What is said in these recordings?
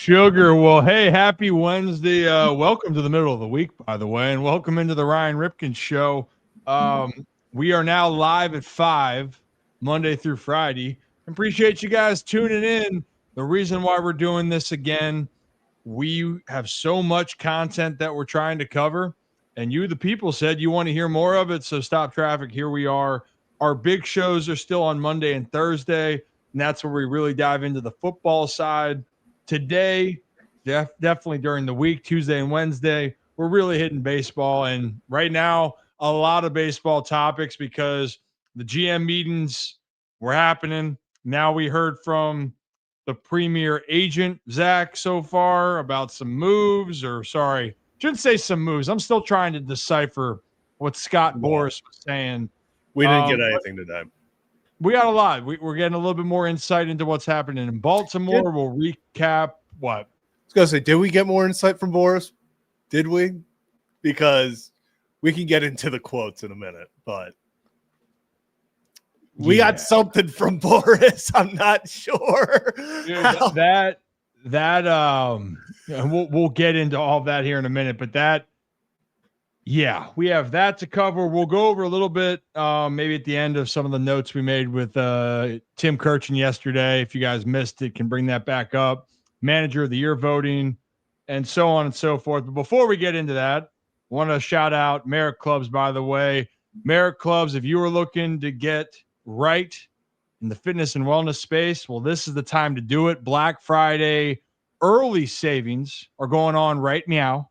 Sugar. Well, hey, happy Wednesday. Welcome to the middle of the week, by the way, and welcome into the Ryan Ripken show. We are now live at 5, Monday through Friday. Appreciate you guys tuning in. The reason why we're doing this again, we have so much content that we're trying to cover, and you, the people, said you want to hear more of it, so stop traffic. Here we are. Our big shows are still on Monday and Thursday, and that's where we really dive into the football side. Today, definitely during the week, Tuesday and Wednesday, we're really hitting baseball. And right now, a lot of baseball topics because the GM meetings were happening. Now we heard from the premier agent, Zach, so far about some moves, or sorry, shouldn't say some moves. I'm still trying to decipher what Scott Boras was saying. We didn't get anything today. We got a lot. We're getting a little bit more insight into what's happening in Baltimore. Yeah. We'll recap what? I was going to say, did we get more insight from Boras? Did we? Because we can get into the quotes in a minute, but we got something from Boras. I'm not sure. Dude, we'll get into all of that here in a minute, but we have that to cover. We'll go over a little bit, maybe at the end of some of the notes we made with Tim Kirchin yesterday. If you guys missed it, can bring that back up. Manager of the Year voting, and so on and so forth. But before we get into that, I want to shout out Merrick Clubs, by the way. Merrick Clubs, if you were looking to get right in the fitness and wellness space, well, this is the time to do it. Black Friday early savings are going on right now.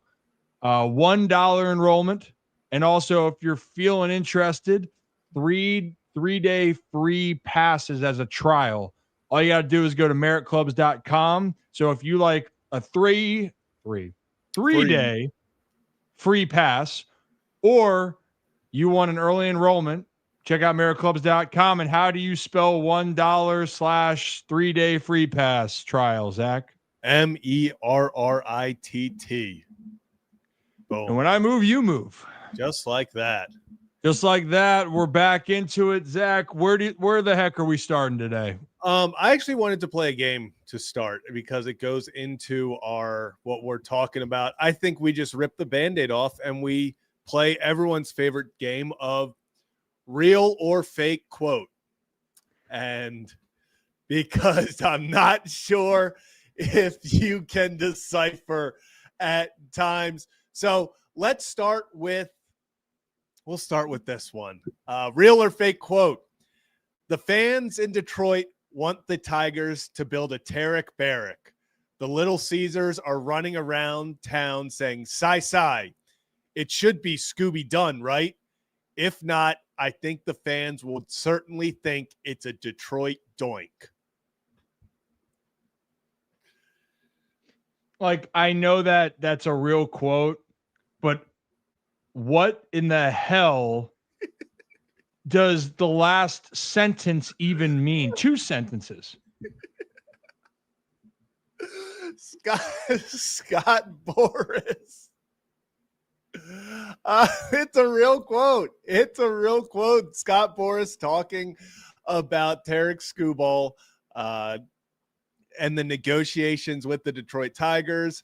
$1 enrollment. And also, if you're feeling interested, three-day free passes as a trial. All you got to do is go to merrickclubs.com. So if you like a three-day free pass, or you want an early enrollment, check out merrickclubs.com. And how do you spell $1/3-day free pass trial, Zach? MERRITT. Boom. And when I move, you move. Just like that. Just like that. We're back into it. Zach, where the heck are we starting today? I actually wanted to play a game to start because it goes into what we're talking about. I think we just rip the Band-Aid off and we play everyone's favorite game of real or fake quote. And because I'm not sure if you can decipher at times. So we'll start with this one. Real or fake quote. The fans in Detroit want the Tigers to build a Tarek Barrack. The Little Caesars are running around town saying, "Sigh. It should be Scooby Dun, right? If not, I think the fans will certainly think it's a Detroit doink." Like, I know that's a real quote, but what in the hell does the last sentence even mean? 2 sentences. Scott Boras. It's a real quote. Scott Boras talking about Tarek Skubal and the negotiations with the Detroit Tigers.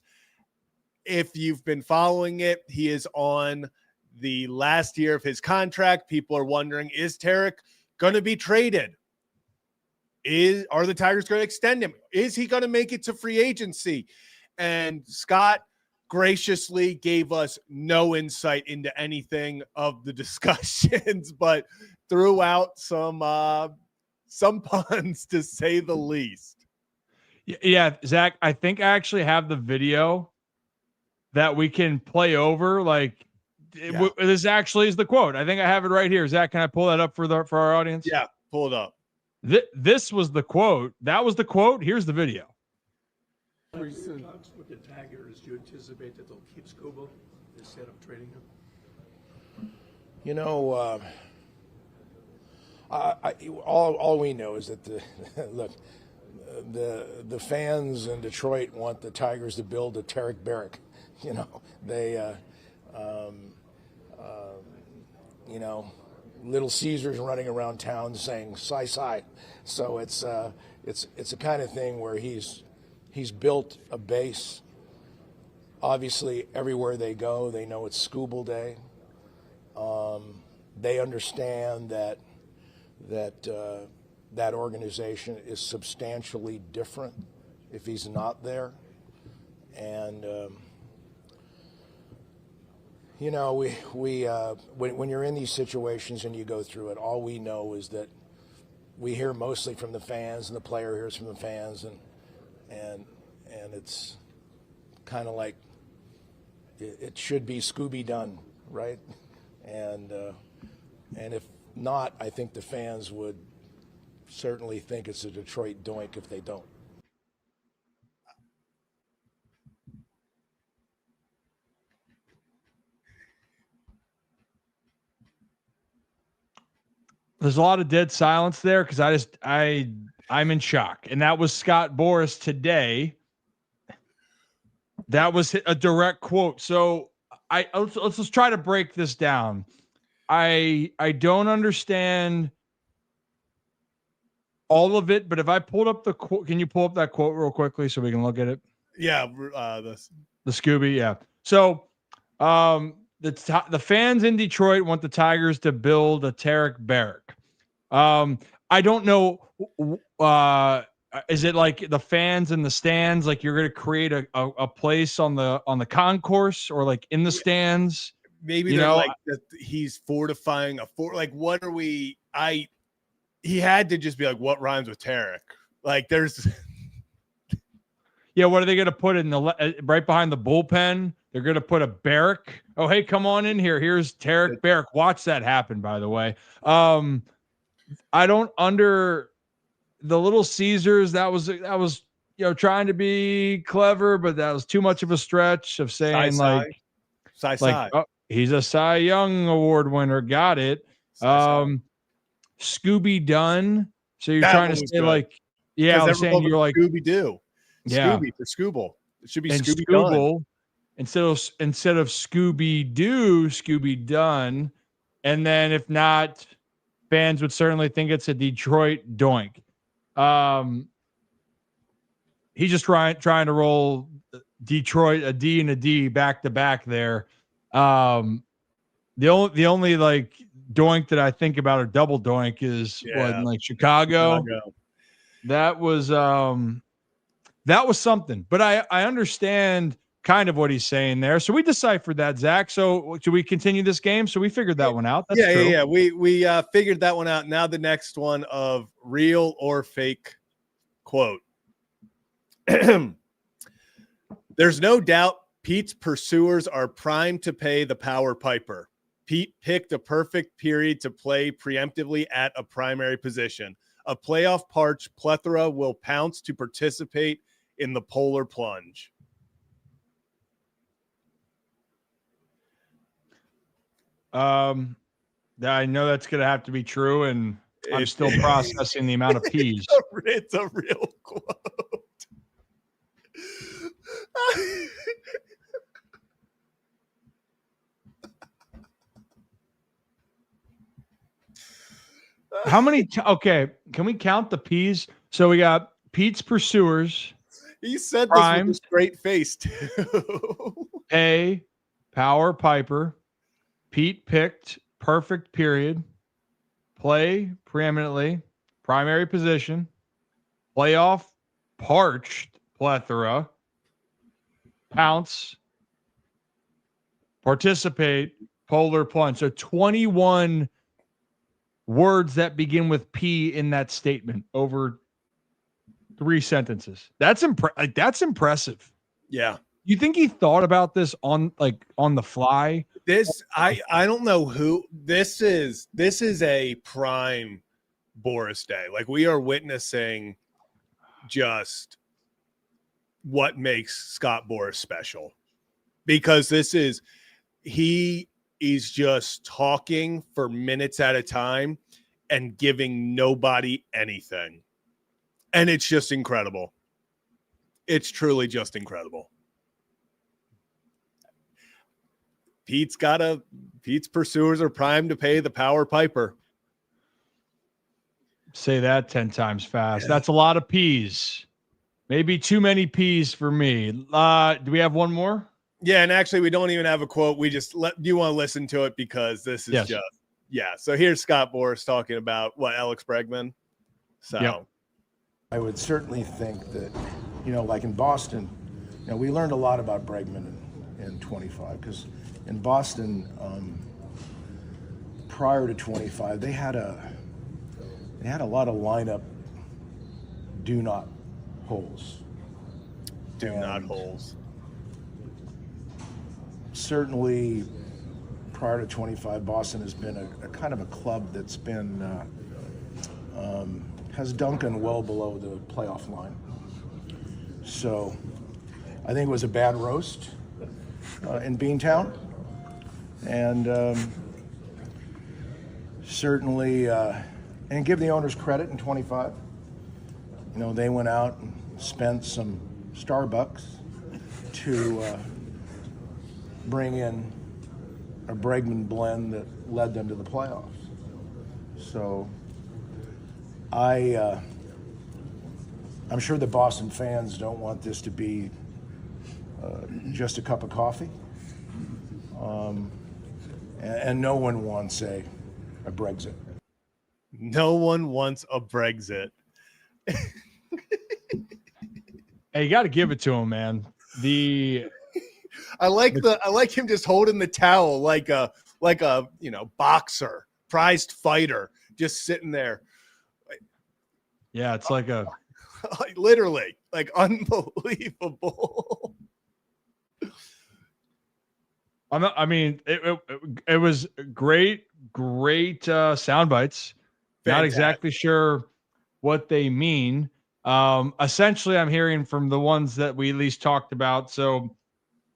If you've been following it, he is on the last year of his contract. People are wondering, is Tarek going to be traded? Are the Tigers going to extend him? Is he going to make it to free agency? And Scott graciously gave us no insight into anything of the discussions, but threw out some puns, to say the least. Yeah, Zach, I think I actually have the video that we can play over. Like, this actually is the quote. I think I have it right here. Zach, can I pull that up for our audience? Yeah, pull it up. This was the quote. That was the quote. Here's the video. With the Tigers, do you anticipate that they'll keep Skubal instead of trading him? You know, all we know is that the fans in Detroit want the Tigers to build a Tarek Barrack. You know, they Little Caesars running around town saying "sigh." So it's a kind of thing where he's He's built a base. Obviously, everywhere they go, they know it's Scooble Day. They understand that that organization is substantially different if he's not there. And you know, when you're in these situations and you go through it, all we know is that we hear mostly from the fans, and the player hears from the fans, and it's kind of like it should be Scooby done, right? And if not, I think the fans would certainly think it's a Detroit doink if they don't. There's a lot of dead silence there because I'm in shock. And that was Scott Boras today. That was a direct quote. So let's just try to break this down. I don't understand all of it, but if I pulled up the quote, can you pull up that quote real quickly so we can look at it? Yeah, the Scooby, yeah. So the fans in Detroit want the Tigers to build a Tarek Barrack. I don't know. Is it like the fans in the stands? Like you're going to create a place on the concourse or like in the stands? Maybe they're like that he's fortifying a fort. Like, what are we? He had to just be like, what rhymes with Tarek? Like, there's. Yeah, what are they going to put in the right behind the bullpen? They're going to put a Barrack. Oh, hey, come on in here. Here's Tarek Barrack. Watch that happen, by the way. I don't under the Little Caesars. That was trying to be clever, but that was too much of a stretch of saying oh, he's a Cy Young Award winner. Got it. Scooby Dunn. So you're trying to say good. I was saying you're like Scooby Doo. Yeah. Scooby for Scooble. It should be Scooby Dunn. instead of Scooby Doo, Scooby Dunn. And then if not, fans would certainly think it's a Detroit doink. He's just trying to roll Detroit a D and a D back to back there. The only like doink that I think about or double doink is what Chicago. That was something. But I understand kind of what he's saying there. So we deciphered that, Zach. So should we continue this game? So we figured that one out. That's true. Yeah. We figured that one out. Now the next one of real or fake quote. There's no doubt Pete's pursuers are primed to pay the power piper. Pete picked a perfect period to play preemptively at a primary position. A playoff parch plethora will pounce to participate in the polar plunge. I know that's going to have to be true, and I'm still processing the amount of peas. It's a real quote. How many? Okay, can we count the peas? So we got Pete's pursuers. He said this with a straight face too. A power piper. Pete picked perfect period. Play preeminently. Primary position. Playoff parched plethora. Pounce. Participate. Polar plunge. So 21 words that begin with P in that statement over 3 sentences. That's impressive. Yeah. You think he thought about this on the fly? This I don't know who this is. This is a prime Boras day. Like we are witnessing just what makes Scott Boras special. Because he is just talking for minutes at a time and giving nobody anything. And it's just incredible. It's truly just incredible. Pete's pursuers are primed to pay the power piper. Say that 10 times fast. That's a lot of peas. Maybe too many P's for me. Do we have one more? Yeah, and actually, we don't even have a quote. We just do you want to listen to it because this is So here's Scott Boras talking about Alex Bregman. So I would certainly think that, like in Boston, we learned a lot about Bregman in 25 because in Boston, prior to 25, they had a lot of lineup do not holes. Certainly, prior to 25, Boston has been a kind of a club that's been has Duncan well below the playoff line. So I think it was a bad roast in Beantown. And certainly, and give the owners credit in 25. They went out and spent some Starbucks to bring in a Bregman blend that led them to the playoffs. So I'm sure the Boston fans don't want this to be just a cup of coffee. And no one wants a Brexit. No one wants a Brexit. Hey, you got to give it to him, man. I like him just holding the towel like a boxer, prized fighter, just sitting there. Yeah, it's like literally unbelievable. I mean, it was great sound bites. Not exactly sure what they mean. Essentially, I'm hearing from the ones that we at least talked about. So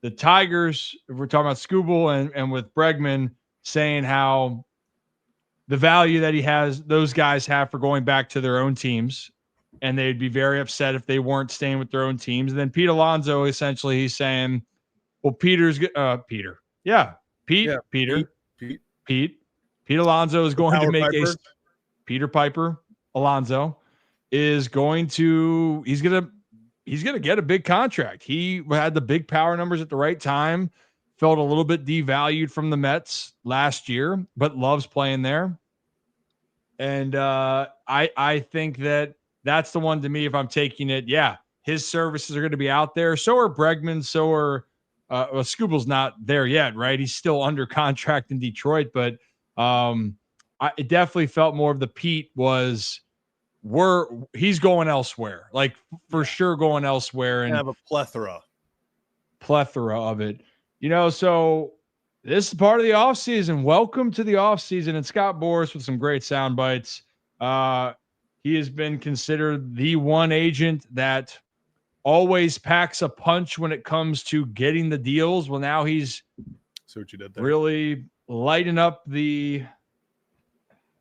the Tigers, if we're talking about Skubal and with Bregman, saying how the value that those guys have for going back to their own teams, and they'd be very upset if they weren't staying with their own teams. And then Pete Alonso, essentially, he's saying, well, Pete Alonso is going to make Peter Piper Alonso is going to he's gonna get a big contract. He had the big power numbers at the right time, felt a little bit devalued from the Mets last year, but loves playing there. And I think that's the one to me. If I'm taking it, his services are going to be out there. So are Bregman. So are Skubal's not there yet, right? He's still under contract in Detroit, but it definitely felt more of the Pete was he's going elsewhere, like for sure going elsewhere, and have a plethora of it. So this is part of the offseason. Welcome to the offseason. And Scott Boras with some great sound bites. He has been considered the one agent that always packs a punch when it comes to getting the deals. Well, now he's really lighting up the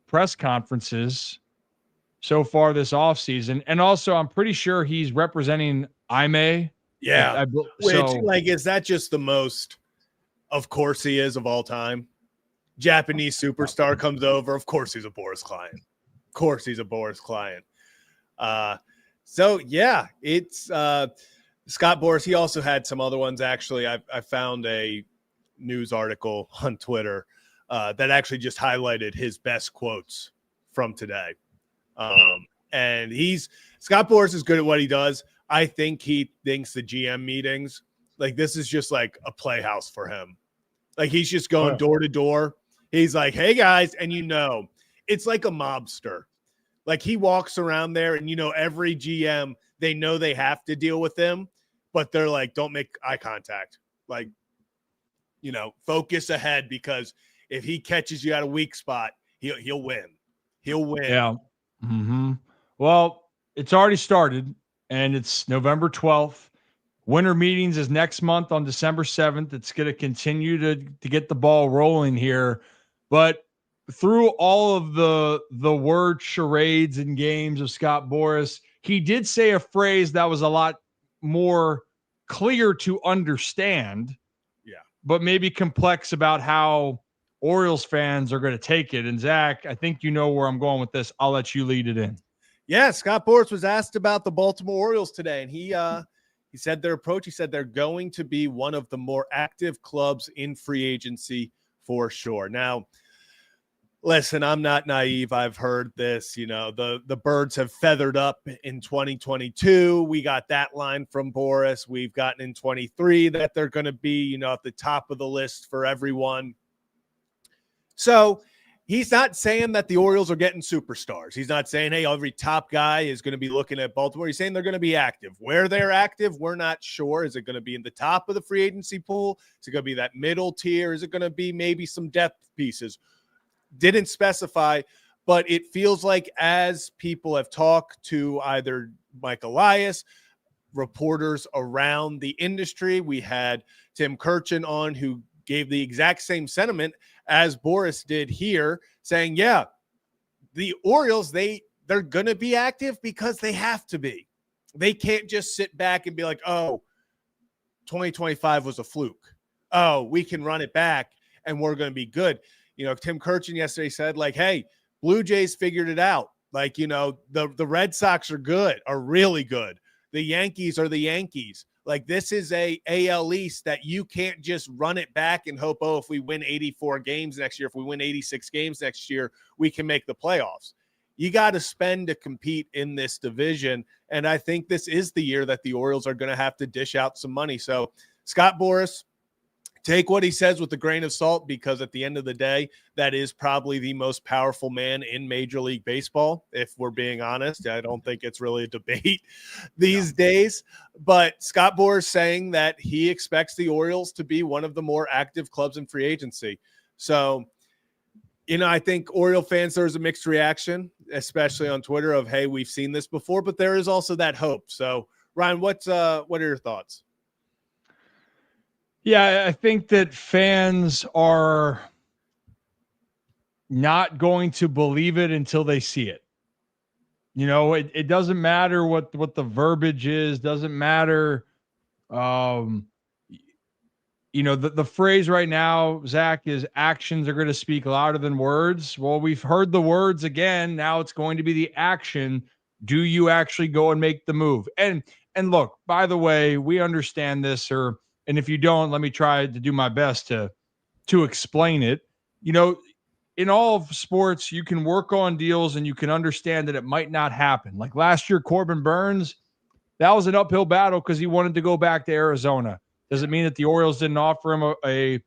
press conferences so far this offseason. And also, I'm pretty sure he's representing IME. Yeah. Is that just the most, of course he is, of all time? Japanese superstar comes over. Of course he's a Boras client. It's Scott Boras. He also had some other ones, actually. I found a news article on Twitter that actually just highlighted his best quotes from today. And Scott Boras is good at what he does. I think he thinks the GM meetings, this is just like a playhouse for him. He's just going door to door. He's like, hey guys. And it's like a mobster. He walks around there and, every GM, they know they have to deal with him, but they're like, don't make eye contact. Focus ahead, because if he catches you at a weak spot, he'll win. He'll win. Yeah. Mm-hmm. Well, it's already started, and it's November 12th. Winter meetings is next month on December 7th. It's going to continue to get the ball rolling here. But through all of the word charades and games of Scott Boras, he did say a phrase that was a lot more clear to understand, but maybe complex about how Orioles fans are going to take it. And Zach, I think you know where I'm going with this. I'll let you lead it in. Yeah, Scott Boras was asked about the Baltimore Orioles today, and he said their approach. He said they're going to be one of the more active clubs in free agency for sure. Now, listen, I'm not naive. I've heard this. The birds have feathered up in 2022. We got that line from Boras. We've gotten in 23 that they're going to be, at the top of the list for everyone. So he's not saying that the Orioles are getting superstars. He's not saying, hey, every top guy is going to be looking at Baltimore. He's saying they're going to be active. Where they're active, we're not sure. Is it going to be in the top of the free agency pool? Is it going to be that middle tier? Is it going to be maybe some depth pieces? Didn't specify, but it feels like as people have talked to either Mike Elias, reporters around the industry, we had Tim Kirchin on who gave the exact same sentiment as Boras did here, saying, yeah, the Orioles, they're going to be active because they have to be. They can't just sit back and be like, oh, 2025 was a fluke. Oh, we can run it back and we're going to be good. Tim Kirchin yesterday said, like, hey, Blue Jays figured it out. Like, the Red Sox are really good. The Yankees are the Yankees. Like, this is a AL East that you can't just run it back and hope, if we win 84 games next year, if we win 86 games next year, we can make the playoffs. You got to spend to compete in this division. And I think this is the year that the Orioles are going to have to dish out some money. So Scott Boras, take what he says with a grain of salt, because at the end of the day, that is probably the most powerful man in Major League Baseball. If we're being honest, I don't think it's really a debate these days. But Scott Boras saying that he expects the Orioles to be one of the more active clubs in free agency. So, I think Oriole fans, there's a mixed reaction, especially on Twitter of, hey, we've seen this before, but there is also that hope. So, Ryan, what are your thoughts? Yeah, I think that fans are not going to believe it until they see it. It doesn't matter what the verbiage is, doesn't matter. The phrase right now, Zach, is actions are going to speak louder than words. Well, we've heard the words again. Now it's going to be the action. Do you actually go and make the move? And look, by the way, we understand this, and if you don't, let me try to do my best to explain it. In all of sports, you can work on deals and you can understand that it might not happen. Like last year, Corbin Burns, that was an uphill battle because he wanted to go back to Arizona. Does it mean that the Orioles didn't offer him a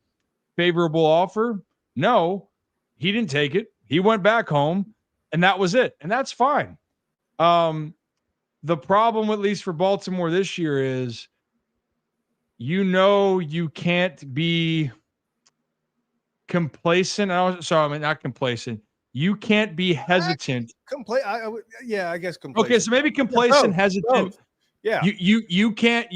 favorable offer? No, he didn't take it. He went back home, and that was it. And that's fine. The problem, at least for Baltimore this year, is you can't be complacent. Not complacent. You can't be hesitant. I guess complacent. Okay, so maybe complacent, hesitant. Both. Yeah. You can't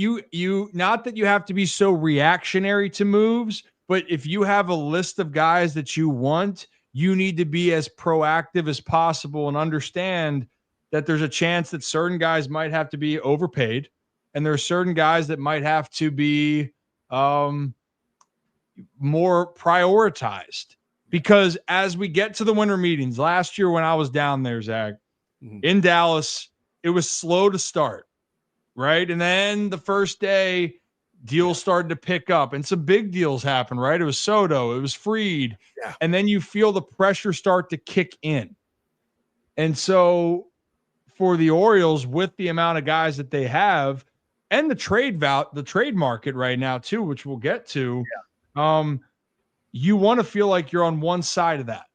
not that you have to be so reactionary to moves, but if you have a list of guys that you want, you need to be as proactive as possible and understand that there's a chance that certain guys might have to be overpaid, and there are certain guys that might have to be more prioritized. Because as we get to the winter meetings, last year when I was down there, Zach, in Dallas, it was slow to start. Right. And then the first day, deals started to pick up and some big deals happened, right? It was Soto, it was Fried. Yeah. And then you feel the pressure start to kick in. And so for the Orioles, with the amount of guys that they have and the trade market right now, too, which we'll get to, you want to feel like you're on one side of that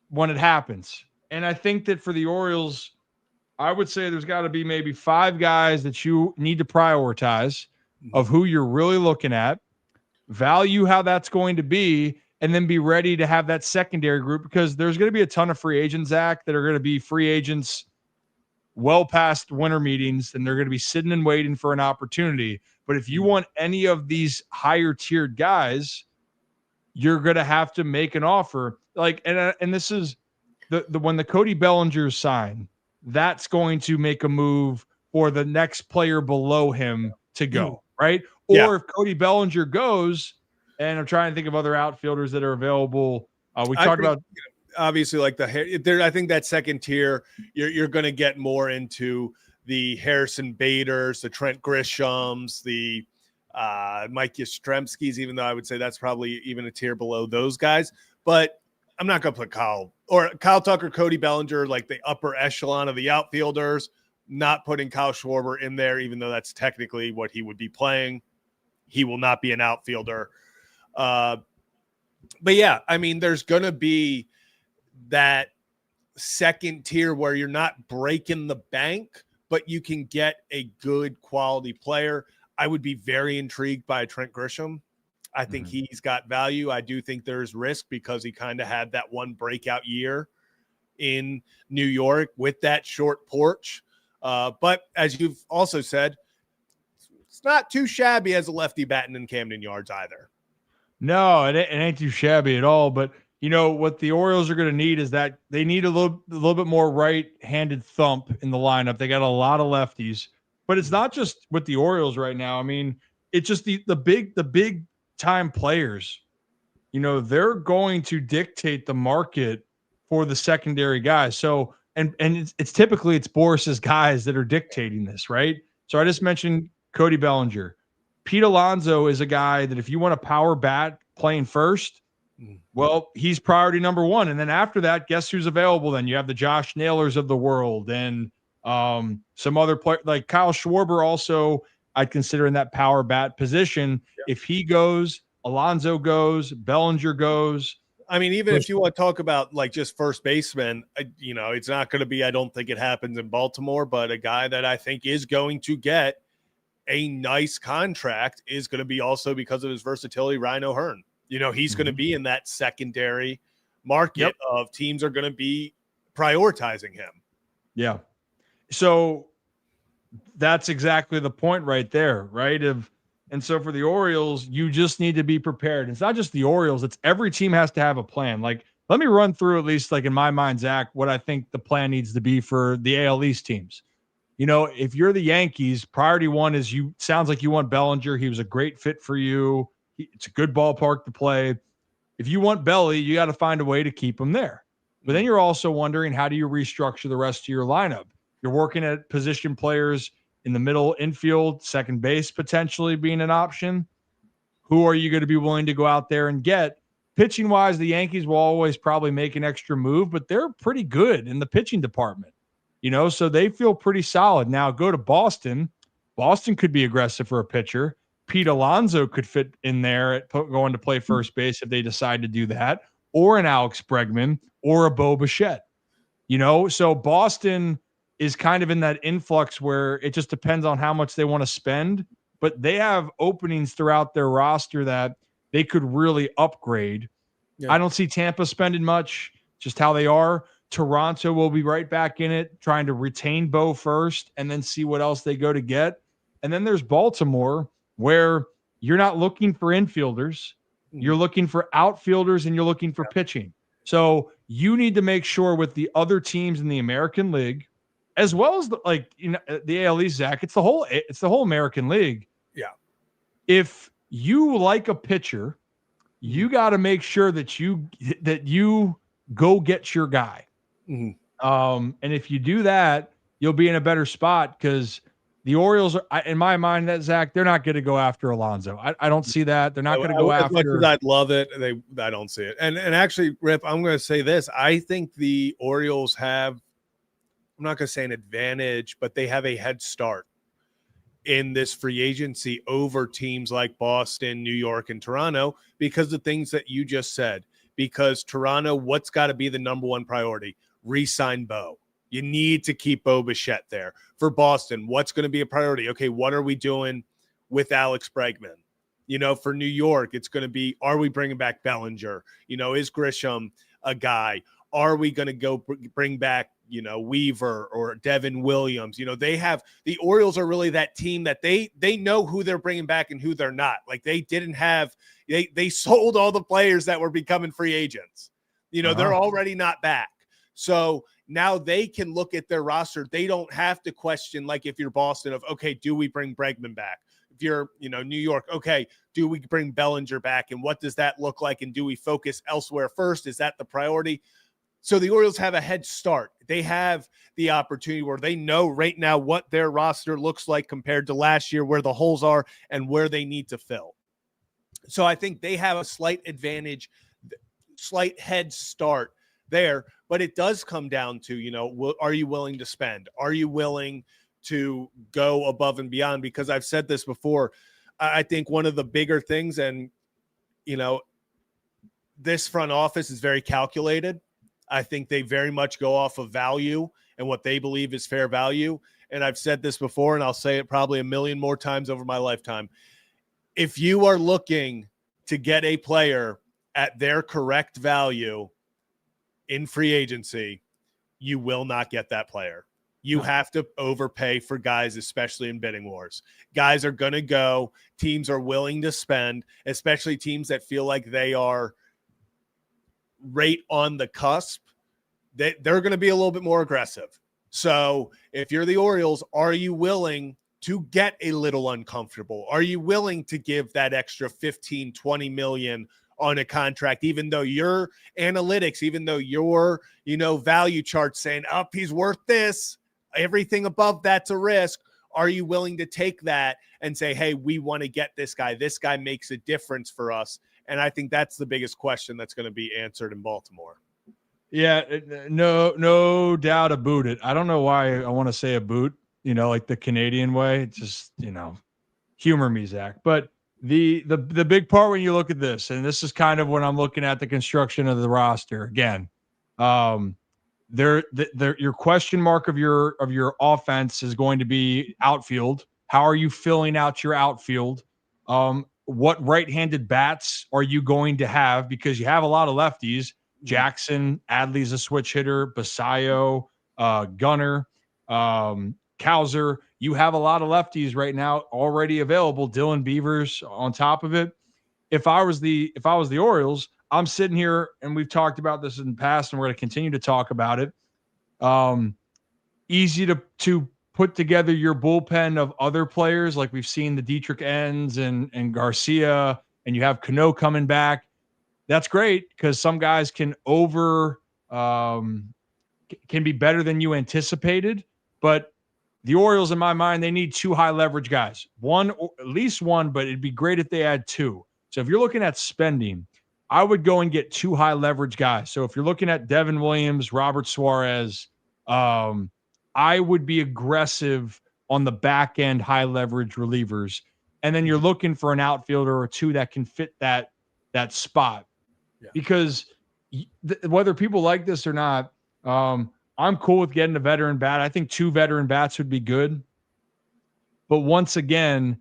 when it happens. And I think that for the Orioles, I would say there's got to be maybe 5 guys that you need to prioritize of who you're really looking at, value how that's going to be, and then be ready to have that secondary group, because there's going to be a ton of free agents, Zach, that are going to be free agents well past winter meetings, and they're going to be sitting and waiting for an opportunity. But if you want any of these higher tiered guys, you're going to have to make an offer. And this is the when the Cody Bellinger sign, that's going to make a move for the next player below him to go, right? Or if Cody Bellinger goes, and I'm trying to think of other outfielders that are available. We talked about obviously like I think that second tier, you're going to get more into the Harrison Baders, the Trent Grishams, the Mike Yastrzemski's, even though I would say that's probably even a tier below those guys. But I'm not going to put Kyle Tucker, Cody Bellinger, like the upper echelon of the outfielders, not putting Kyle Schwarber in there, even though that's technically what he would be playing. He will not be an outfielder. But yeah, I mean, there's going to be that second tier where you're not breaking the bank, but you can get a good quality player. I would be very intrigued by Trent Grisham. I think he's got value. I do think there's risk because he kind of had that one breakout year in New York with that short porch. But as you've also said, it's not too shabby as a lefty batting in Camden Yards either. No, it ain't too shabby at all. But you know what the Orioles are going to need is that they need a little bit more right-handed thump in the lineup. They got a lot of lefties, but it's not just with the Orioles right now. I mean, it's just the big time players. You know, they're going to dictate the market for the secondary guys. So and it's typically Boris's guys that are dictating this, right? So I just mentioned Cody Bellinger. Pete Alonso is a guy that if you want a power bat playing first, well, he's priority number one. And then after that, guess who's available? Then you have the Josh Naylors of the world and some other player like Kyle Schwarber. Also, I'd consider in that power bat position. Yeah. If he goes, Alonso goes, Bellinger goes. I mean, even if you want to talk about like just first baseman, you know, it's not going to be, I don't think it happens in Baltimore, but a guy that I think is going to get a nice contract is going to be also because of his versatility, Ryan O'Hearn. You know, he's going to be in that secondary market of teams are going to be prioritizing him. Yeah. So that's exactly the point right there, right? And so for the Orioles, you just need to be prepared. It's not just the Orioles, it's every team has to have a plan. Like, let me run through, at least like in my mind, Zach, what I think the plan needs to be for the AL East teams. You know, if you're the Yankees, priority one is sounds like you want Bellinger. He was a great fit for you. It's a good ballpark to play. If you want Belly, you got to find a way to keep him there. But then you're also wondering, how do you restructure the rest of your lineup? You're working at position players in the middle infield, second base potentially being an option. Who are you going to be willing to go out there and get? Pitching wise, the Yankees will always probably make an extra move, but they're pretty good in the pitching department. You know, so they feel pretty solid. Now go to Boston. Boston could be aggressive for a pitcher. Pete Alonso could fit in there at going to play first base if they decide to do that, or an Alex Bregman or a Bo Bichette. You know, so Boston is kind of in that influx where it just depends on how much they want to spend, but they have openings throughout their roster that they could really upgrade. Yeah. I don't see Tampa spending much, just how they are. Toronto will be right back in it, trying to retain Bo first and then see what else they go to get. And then there's Baltimore, where you're not looking for infielders. You're looking for outfielders and you're looking for pitching. So you need to make sure with the other teams in the American League, as well as the AL East, Zach, it's the whole American League. Yeah. If you like a pitcher, you got to make sure that you go get your guy. And if you do that, you'll be in a better spot, because the Orioles are, in my mind, that Zach, they're not going to go after Alonso. I don't see that. They're not going to go after. As much as I'd love it, I don't see it. And actually, Rip, I'm going to say this. I think the Orioles have, I'm not going to say an advantage, but they have a head start in this free agency over teams like Boston, New York, and Toronto, because the things that you just said. Because Toronto, what's got to be the number one priority? Re-sign Bo. You need to keep Bo Bichette there. For Boston, what's going to be a priority? Okay, what are we doing with Alex Bregman? You know, for New York, it's going to be, are we bringing back Bellinger? You know, is Grisham a guy? Are we going to go bring back, you know, Weaver or Devin Williams? You know, the Orioles are really that team that they know who they're bringing back and who they're not. Like, they sold all the players that were becoming free agents. You know, they're already not back. So now they can look at their roster. They don't have to question, like if you're Boston, of, okay, do we bring Bregman back? If you're, you know, New York, okay, do we bring Bellinger back? And what does that look like? And do we focus elsewhere first? Is that the priority? So the Orioles have a head start. They have the opportunity where they know right now what their roster looks like compared to last year, where the holes are and where they need to fill. So I think they have a slight advantage, slight head start there, but it does come down to, are you willing to spend? Are you willing to go above and beyond? Because I've said this before, I think one of the bigger things, and, this front office is very calculated. I think they very much go off of value and what they believe is fair value. And I've said this before, and I'll say it probably a million more times over my lifetime. If you are looking to get a player at their correct value in free agency, you will not get that player. You have to overpay for guys, especially in bidding wars. Guys are going to go. Teams are willing to spend, especially teams that feel like they are right on the cusp. They're going to be a little bit more aggressive. So if you're the Orioles, are you willing to get a little uncomfortable? Are you willing to give that extra 15, 20 million on a contract, even though your analytics, even though your, value chart saying, he's worth this, everything above that's a risk? Are you willing to take that and say, hey, we want to get this guy. This guy makes a difference for us. And I think that's the biggest question that's going to be answered in Baltimore. Yeah, no doubt about it. I don't know why I want to say a boot, like the Canadian way. It's just, humor me, Zach. But the big part when you look at this, and this is kind of when I'm looking at the construction of the roster again, your question mark of your offense is going to be outfield. How are you filling out your outfield? What right-handed bats are you going to have? Because you have a lot of lefties. Jackson, Adley's a switch hitter, Basayo, Gunner, Cowser. You have a lot of lefties right now already available. Dylan Beavers on top of it. If I was the Orioles, I'm sitting here, and we've talked about this in the past, and we're going to continue to talk about it. Easy to put together your bullpen of other players, like we've seen the Dietrich Ends and Garcia, and you have Cano coming back. That's great because some guys can be better than you anticipated. But the Orioles, in my mind, they need two high leverage guys. One, or at least one, but it'd be great if they had two. So if you're looking at spending, I would go and get two high leverage guys. So if you're looking at Devin Williams, Robert Suarez, I would be aggressive on the back end high leverage relievers. And then you're looking for an outfielder or two that can fit that spot. Yeah. Because whether people like this or not, I'm cool with getting a veteran bat. I think two veteran bats would be good. But once again,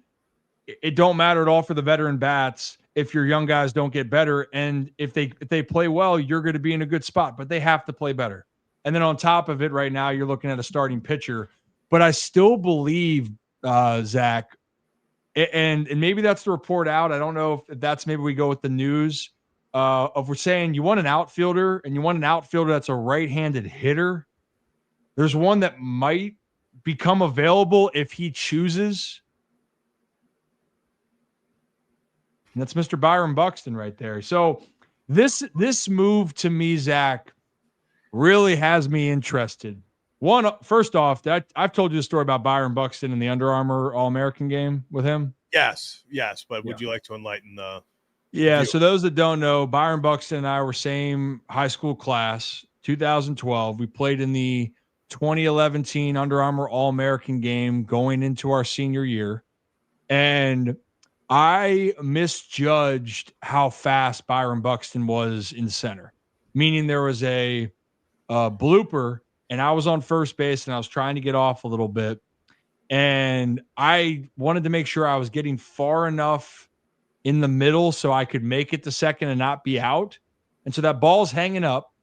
it don't matter at all for the veteran bats if your young guys don't get better. And if they play well, you're going to be in a good spot. But they have to play better. And then on top of it, right now, you're looking at a starting pitcher. But I still believe, Zach, and maybe that's the report out. I don't know if that's maybe we go with the news. If we're saying you want an outfielder and you want an outfielder that's a right-handed hitter, there's one that might become available if he chooses. And that's Mr. Byron Buxton right there. So this move to me, Zach, really has me interested. First off, that I've told you the story about Byron Buxton in the Under Armour All-American game with him. Yes. But would you like to enlighten the Yeah, so those that don't know, Byron Buxton and I were same high school class, 2012. We played in the 2011 Under Armour All-American game going into our senior year. And I misjudged how fast Byron Buxton was in center, meaning there was a blooper, and I was on first base, and I was trying to get off a little bit. And I wanted to make sure I was getting far enough in the middle so I could make it to second and not be out. And so that ball's hanging up,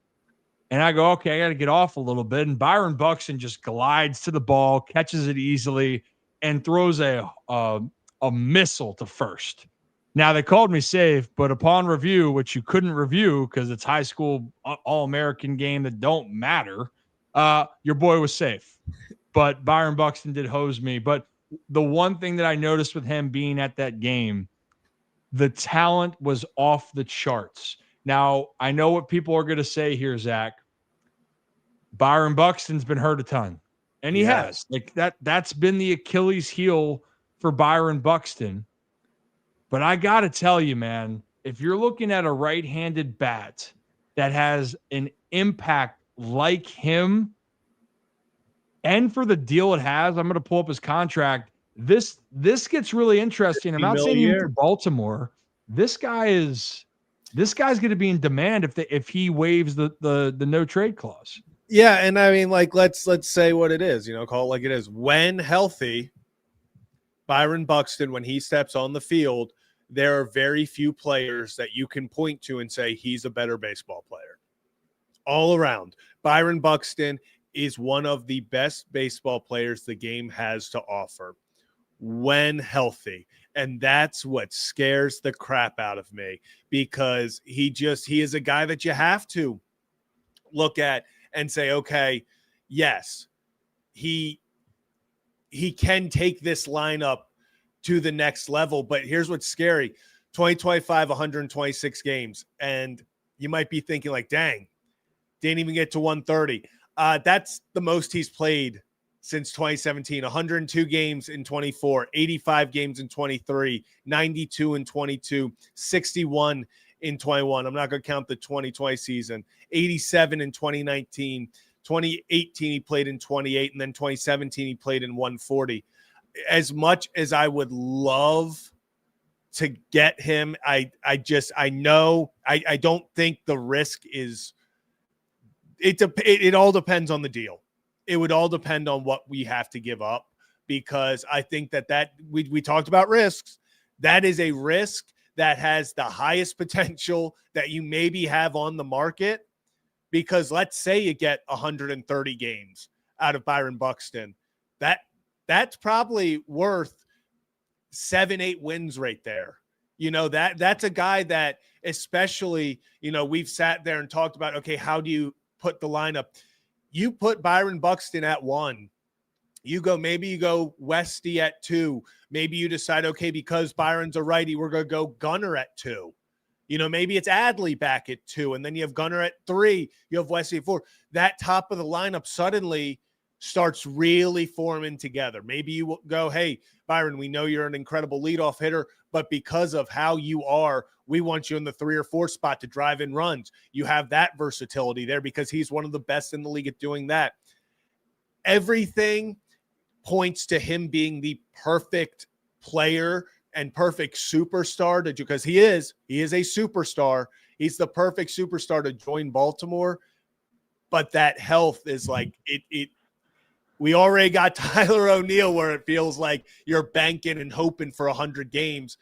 and I go, okay, I got to get off a little bit. And Byron Buxton just glides to the ball, catches it easily, and throws a missile to first. Now, they called me safe, but upon review, which you couldn't review because it's high school All-American game that don't matter, your boy was safe. But Byron Buxton did hose me. But the one thing that I noticed with him being at that game, the talent was off the charts. Now, I know what people are going to say here, Zach. Byron Buxton's been hurt a ton. And he Yes. has. Like that's been the Achilles heel for Byron Buxton. But I got to tell you, man, if you're looking at a right-handed bat that has an impact like him, and for the deal it has, I'm going to pull up his contract. This gets really interesting. I'm not saying even for Baltimore. This guy's going to be in demand if he waives the no trade clause. Yeah, and I mean, like, let's say what it is, call it like it is. When healthy, Byron Buxton, when he steps on the field, there are very few players that you can point to and say he's a better baseball player. All around, Byron Buxton is one of the best baseball players the game has to offer when healthy. And that's what scares the crap out of me, because he is a guy that you have to look at and say, okay, yes, he can take this lineup to the next level. But here's what's scary. 2025, 126 games. And you might be thinking like, dang, didn't even get to 130. That's the most he's played since 2017. 102 games in 24, 85 games in 23, 92 in 22, 61 in 21. I'm not going to count the 2020 season. 87 in 2019. 2018 he played in 28, and then 2017 he played in 140. As much as I would love to get him, I don't think the risk is. It all depends on the deal. It would all depend on what we have to give up, because I think that we talked about risks. That is a risk that has the highest potential that you maybe have on the market, because let's say you get 130 games out of Byron Buxton. That's probably worth 7-8 wins right there. That's a guy that, especially, we've sat there and talked about, okay, how do you put the lineup? You put Byron Buxton at 1. Maybe you go Westy at 2. Maybe you decide, okay, because Byron's a righty, we're going to go Gunnar at 2. Maybe it's Adley back at 2, and then you have Gunnar at 3. You have Westy at 4. That top of the lineup suddenly starts really forming together. Maybe you go, hey, Byron, we know you're an incredible leadoff hitter, but because of how you are, we want you in the 3 or 4 spot to drive in runs. You have that versatility there because he's one of the best in the league at doing that. Everything points to him being the perfect player and perfect superstar because he is a superstar. He's the perfect superstar to join Baltimore. But that health is like it. We already got Tyler O'Neill where it feels like you're banking and hoping for 100 games.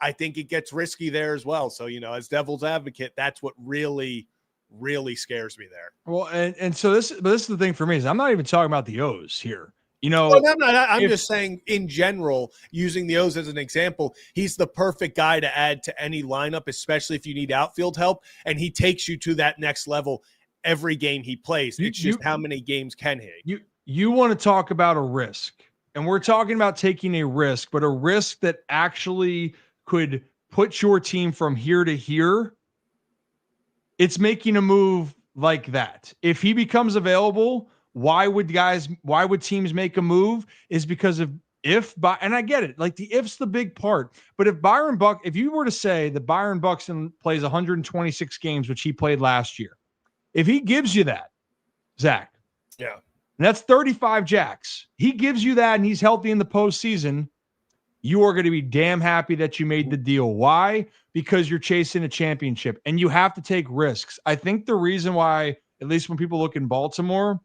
I think it gets risky there as well. So, as devil's advocate, that's what really, really scares me there. Well, and so this is the thing for me is I'm not even talking about the O's here. I'm just saying in general, using the O's as an example, he's the perfect guy to add to any lineup, especially if you need outfield help. And he takes you to that next level every game he plays. It's just how many games can he? You want to talk about a risk, and we're talking about taking a risk, but a risk that actually could put your team from here to here. It's making a move like that. If he becomes available, why would teams make a move? Is because and I get it, like the if's the big part. But if you were to say that Byron Buxton plays 126 games, which he played last year, if he gives you that, Zach, yeah. And that's 35 jacks. He gives you that and he's healthy in the postseason. You are going to be damn happy that you made the deal. Why? Because you're chasing a championship and you have to take risks. I think the reason why, at least when people look in Baltimore,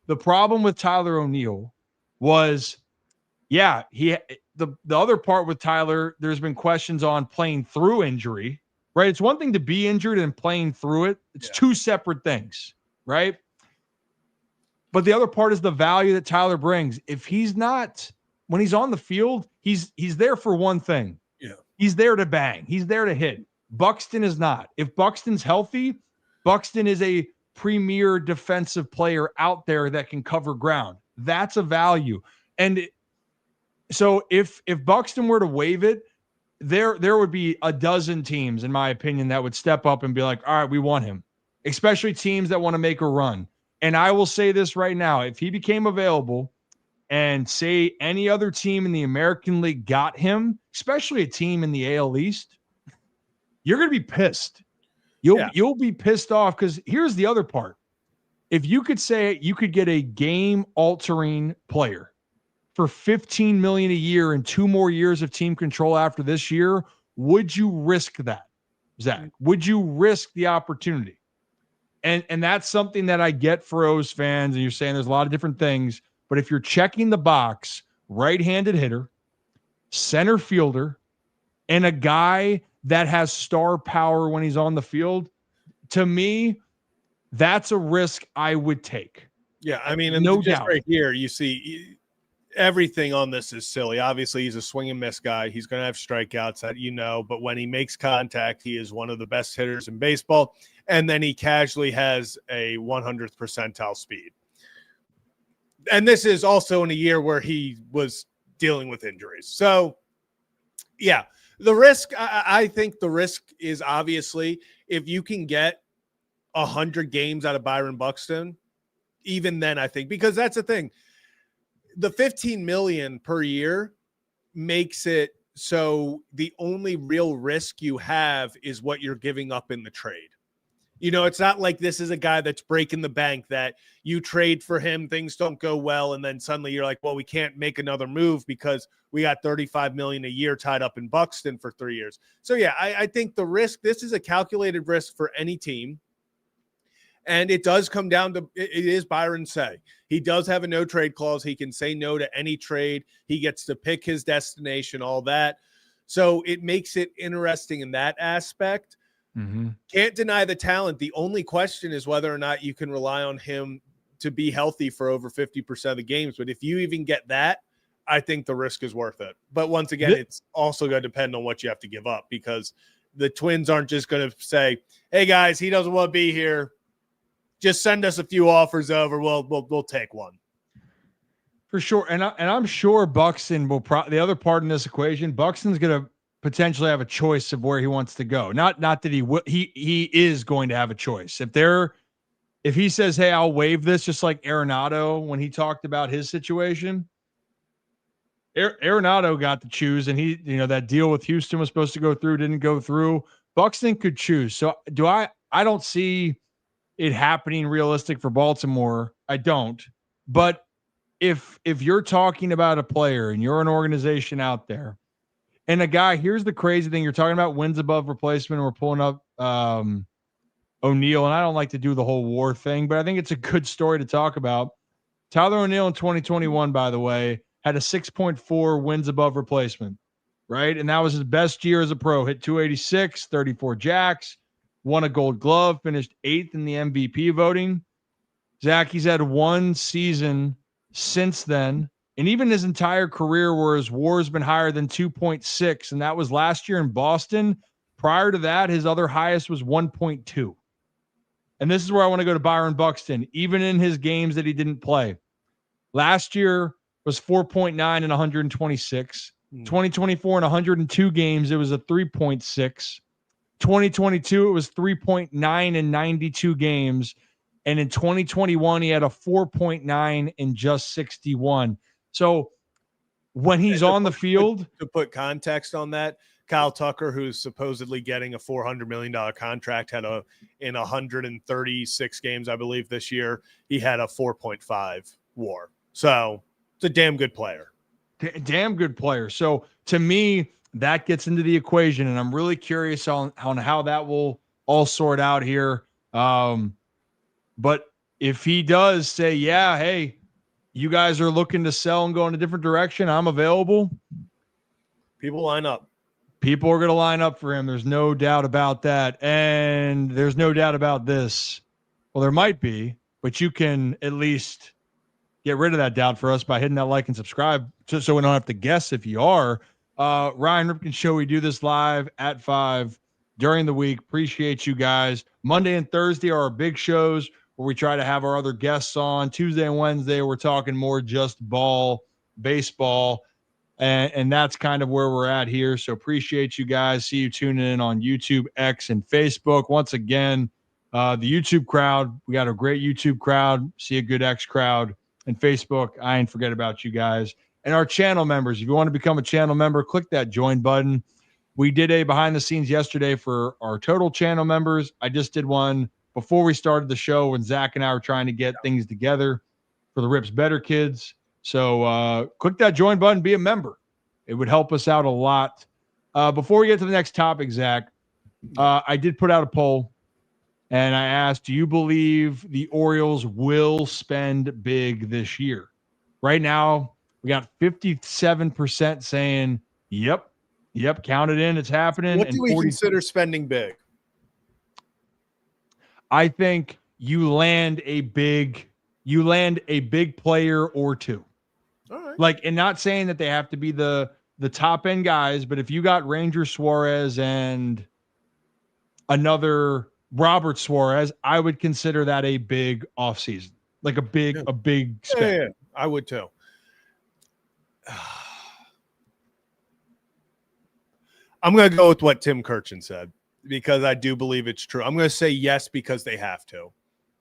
the problem with Tyler O'Neill was, the other part with Tyler, there's been questions on playing through injury, right? It's one thing to be injured and playing through it. It's two separate things, right? But the other part is the value that Tyler brings. If he's not, when he's on the field, he's there for one thing. Yeah. He's there to bang. He's there to hit. Buxton is not. If Buxton's healthy, Buxton is a premier defensive player out there that can cover ground. That's a value. And so if Buxton were to waive it, there would be a dozen teams, in my opinion, that would step up and be like, all right, we want him, especially teams that want to make a run. And I will say this right now, if he became available and say any other team in the American League got him, especially a team in the AL East, you're going to be pissed. You'll be pissed off because here's the other part. If you could say you could get a game-altering player for $15 million a year and 2 more years of team control after this year, would you risk that, Zach? Would you risk the opportunity? And that's something that I get for O's fans, and you're saying there's a lot of different things, but if you're checking the box, right-handed hitter, center fielder, and a guy that has star power when he's on the field, to me, that's a risk I would take. Yeah, I mean, and no just doubt. right here, you see everything on this is silly. Obviously, he's a swing and miss guy. He's going to have strikeouts that but when he makes contact, he is one of the best hitters in baseball. And then he casually has a 100th percentile speed. And this is also in a year where he was dealing with injuries. So, yeah, the risk, I think the risk is obviously if you can get 100 games out of Byron Buxton, even then, I think, because that's the thing. The $15 million per year makes it so the only real risk you have is what you're giving up in the trade. It's not like this is a guy that's breaking the bank that you trade for him, things don't go well, and then suddenly you're like, well, we can't make another move because we got $35 million a year tied up in Buxton for 3 years. So, yeah, I think the risk, this is a calculated risk for any team. And it does come down to, it is Byron say. He does have a no trade clause. He can say no to any trade. He gets to pick his destination, all that. So it makes it interesting in that aspect. Mm-hmm. Can't deny the talent. The only question is whether or not you can rely on him to be healthy for over 50% of the games. But if you even get that, I think the risk is worth it. But once again, it's also going to depend on what you have to give up because the Twins aren't just going to say, hey, guys, he doesn't want to be here. Just send us a few offers over. We'll take one. For sure. And I'm sure Buxton will the other part in this equation, Buxton's going to potentially have a choice of where he wants to go. Not that he is going to have a choice. If he says, hey, I'll waive this, just like Arenado when he talked about his situation. Arenado got to choose, and that deal with Houston was supposed to go through, didn't go through. Buxton could choose. So I don't see it happening realistic for Baltimore. I don't. But if you're talking about a player and you're an organization out there and a guy, here's the crazy thing. You're talking about wins above replacement. And we're pulling up O'Neill, and I don't like to do the whole WAR thing, but I think it's a good story to talk about. Tyler O'Neill in 2021, by the way, had a 6.4 wins above replacement, right? And that was his best year as a pro. Hit 286, 34 jacks, won a Gold Glove, finished 8th in the MVP voting. Zach, he's had one season since then, and even his entire career where his WAR has been higher than 2.6, and that was last year in Boston. Prior to that, his other highest was 1.2. And this is where I want to go to Byron Buxton, even in his games that he didn't play. Last year was 4.9 in 126. 2024 in 102 games, it was a 3.6. 2022, it was 3.9 in 92 games. And in 2021, he had a 4.9 in just 61. So when he's on the field. To put context on that, Kyle Tucker, who's supposedly getting a $400 million contract, had in 136 games, I believe, this year, he had a 4.5 WAR. So it's a damn good player. Damn good player. So to me, that gets into the equation, and I'm really curious on how that will all sort out here. But if he does say, yeah, hey, you guys are looking to sell and go in a different direction, I'm available. People line up. People are going to line up for him. There's no doubt about that. And there's no doubt about this. Well, there might be, but you can at least get rid of that doubt for us by hitting that like and subscribe just so we don't have to guess if you are. Ryan Ripken Show, we do this live at 5 during the week. Appreciate you guys. Monday and Thursday are our big shows where we try to have our other guests on. Tuesday and Wednesday, we're talking more just ball, baseball, and that's kind of where we're at here. So appreciate you guys. See you tuning in on YouTube, X, and Facebook. Once again, The YouTube crowd, we got a great YouTube crowd, See a Good X crowd, and Facebook. I ain't forget about you guys. And our channel members, if you want to become a channel member, click that join button. We did a behind the scenes yesterday for our total channel members. I just did one before we started the show when Zach and I were trying to get things together for the Rips Better Kids. So click that join button, be a member. It would help us out a lot. Before we get to the next topic, Zach, I did put out a poll. And I asked, do you believe the Orioles will spend big this year? Right now, we got 57% saying, yep, count it in, it's happening. What do we consider spending big? I think you land a big player or two. All right. Like, and not saying that they have to be the top end guys, but if you got Ranger Suarez and another Robert Suarez, I would consider that a big offseason, like a big spend. Yeah, I would too. I'm going to go with what Tim Kirchin said because I do believe it's true. I'm going to say yes because they have to.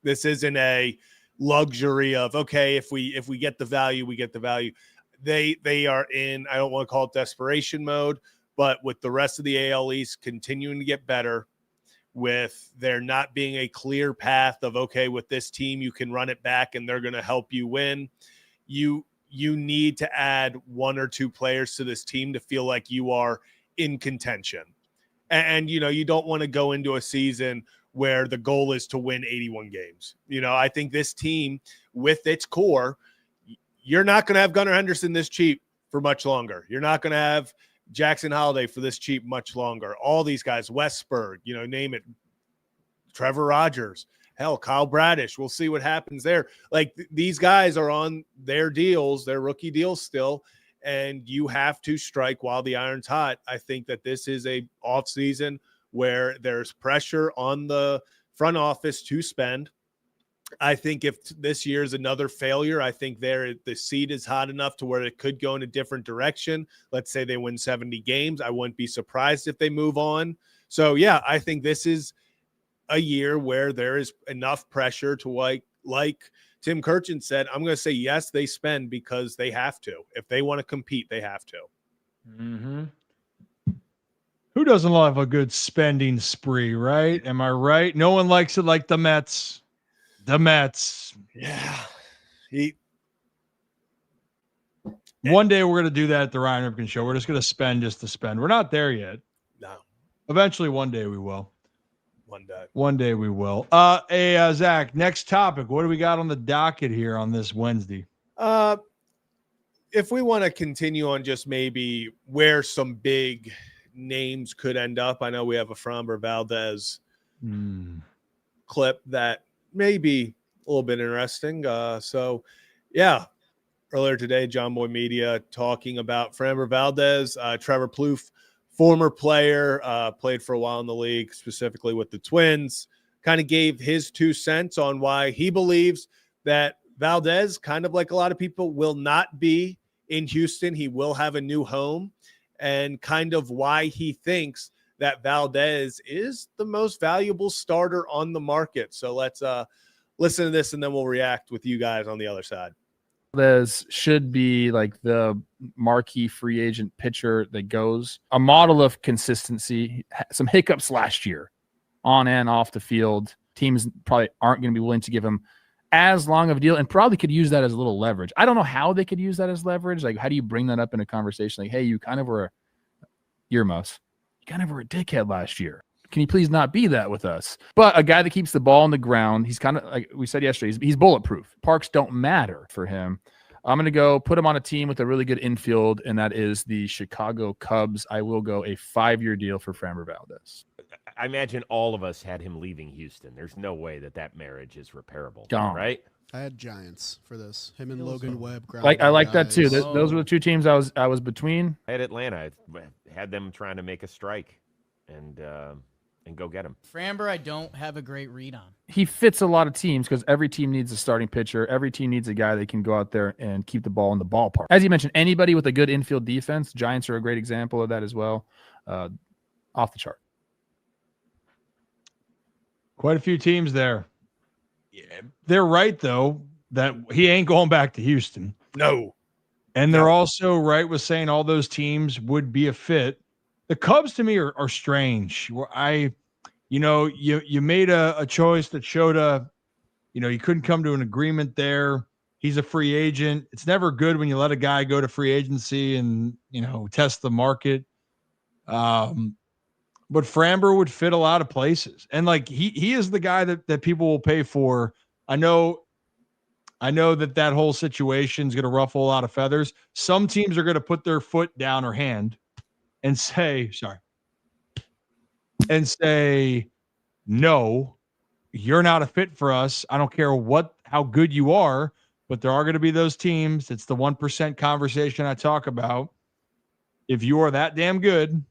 This isn't a luxury of, okay, if we get the value, we get the value. They are in, I don't want to call it desperation mode, but with the rest of the AL East continuing to get better, with there not being a clear path of, okay, with this team, you can run it back and they're going to help you win. You need to add one or two players to this team to feel like you are in contention. And you don't want to go into a season where the goal is to win 81 games. I think this team with its core, you're not going to have Gunnar Henderson this cheap for much longer. You're not going to have Jackson Holiday for this cheap much longer. All these guys, Westberg, name it, Trevor Rogers, hell, Kyle Bradish. We'll see what happens there. Like these guys are on their deals, their rookie deals still, and you have to strike while the iron's hot. I think that this is a off season where there's pressure on the front office to spend. I think if this year is another failure, I think the seat is hot enough to where it could go in a different direction. Let's say they win 70 games. I wouldn't be surprised if they move on. So, yeah, I think this is a year where there is enough pressure to like Tim Kirchin said, I'm going to say, yes, they spend because they have to. If they want to compete, they have to. Mm-hmm. Who doesn't love a good spending spree, right? Am I right? No one likes it like the Mets. The Mets. Yeah. One day we're going to do that at the Ryan Ripken Show. We're just going to spend just to spend. We're not there yet. No. Eventually, one day we will. One day we will. Hey, Zach, next topic. What do we got on the docket here on this Wednesday? If we want to continue on just maybe where some big names could end up, I know we have a Framber Valdez clip that may be a little bit interesting. So, yeah, earlier today, John Boy Media talking about Framber Valdez, Trevor Plouffe, former player, played for a while in the league, specifically with the Twins, kind of gave his 2 cents on why he believes that Valdez, kind of like a lot of people, will not be in Houston. He will have a new home, and kind of why he thinks that Valdez is the most valuable starter on the market. So let's listen to this, and then we'll react with you guys on the other side. Valdez should be like the marquee free agent pitcher that goes a model of consistency. Some hiccups last year on and off the field. Teams probably aren't going to be willing to give him as long of a deal and probably could use that as a little leverage. I don't know how they could use that as leverage. Like, how do you bring that up in a conversation? Like, hey, you kind of were earmuffs. You kind of were a dickhead last year. Can you please not be that with us? But a guy that keeps the ball on the ground, he's kind of, like we said yesterday, he's bulletproof. Parks don't matter for him. I'm going to go put him on a team with a really good infield, and that is the Chicago Cubs. I will go a 5-year deal for Framber Valdez. I imagine all of us had him leaving Houston. There's no way that marriage is repairable, Gone. Right? I had Giants for this. Him and Logan Webb. I like that too. Those were the two teams I was between. I had Atlanta. I had them trying to make a strike and go get him. Framber, I don't have a great read on. He fits a lot of teams because every team needs a starting pitcher. Every team needs a guy that can go out there and keep the ball in the ballpark. As you mentioned, anybody with a good infield defense, Giants are a great example of that as well. Off the chart. Quite a few teams there. Yeah, they're right, though, that he ain't going back to Houston. No. And they're also right with saying all those teams would be a fit. The Cubs, to me, are strange. You made a choice that showed you couldn't come to an agreement there. He's a free agent. It's never good when you let a guy go to free agency and, test the market. But Framber would fit a lot of places. And like he is the guy that people will pay for. I know that whole situation is going to ruffle a lot of feathers. Some teams are going to put their foot down or hand and say, no, you're not a fit for us. I don't care how good you are, but there are going to be those teams. It's the 1% conversation I talk about. If you are that damn good,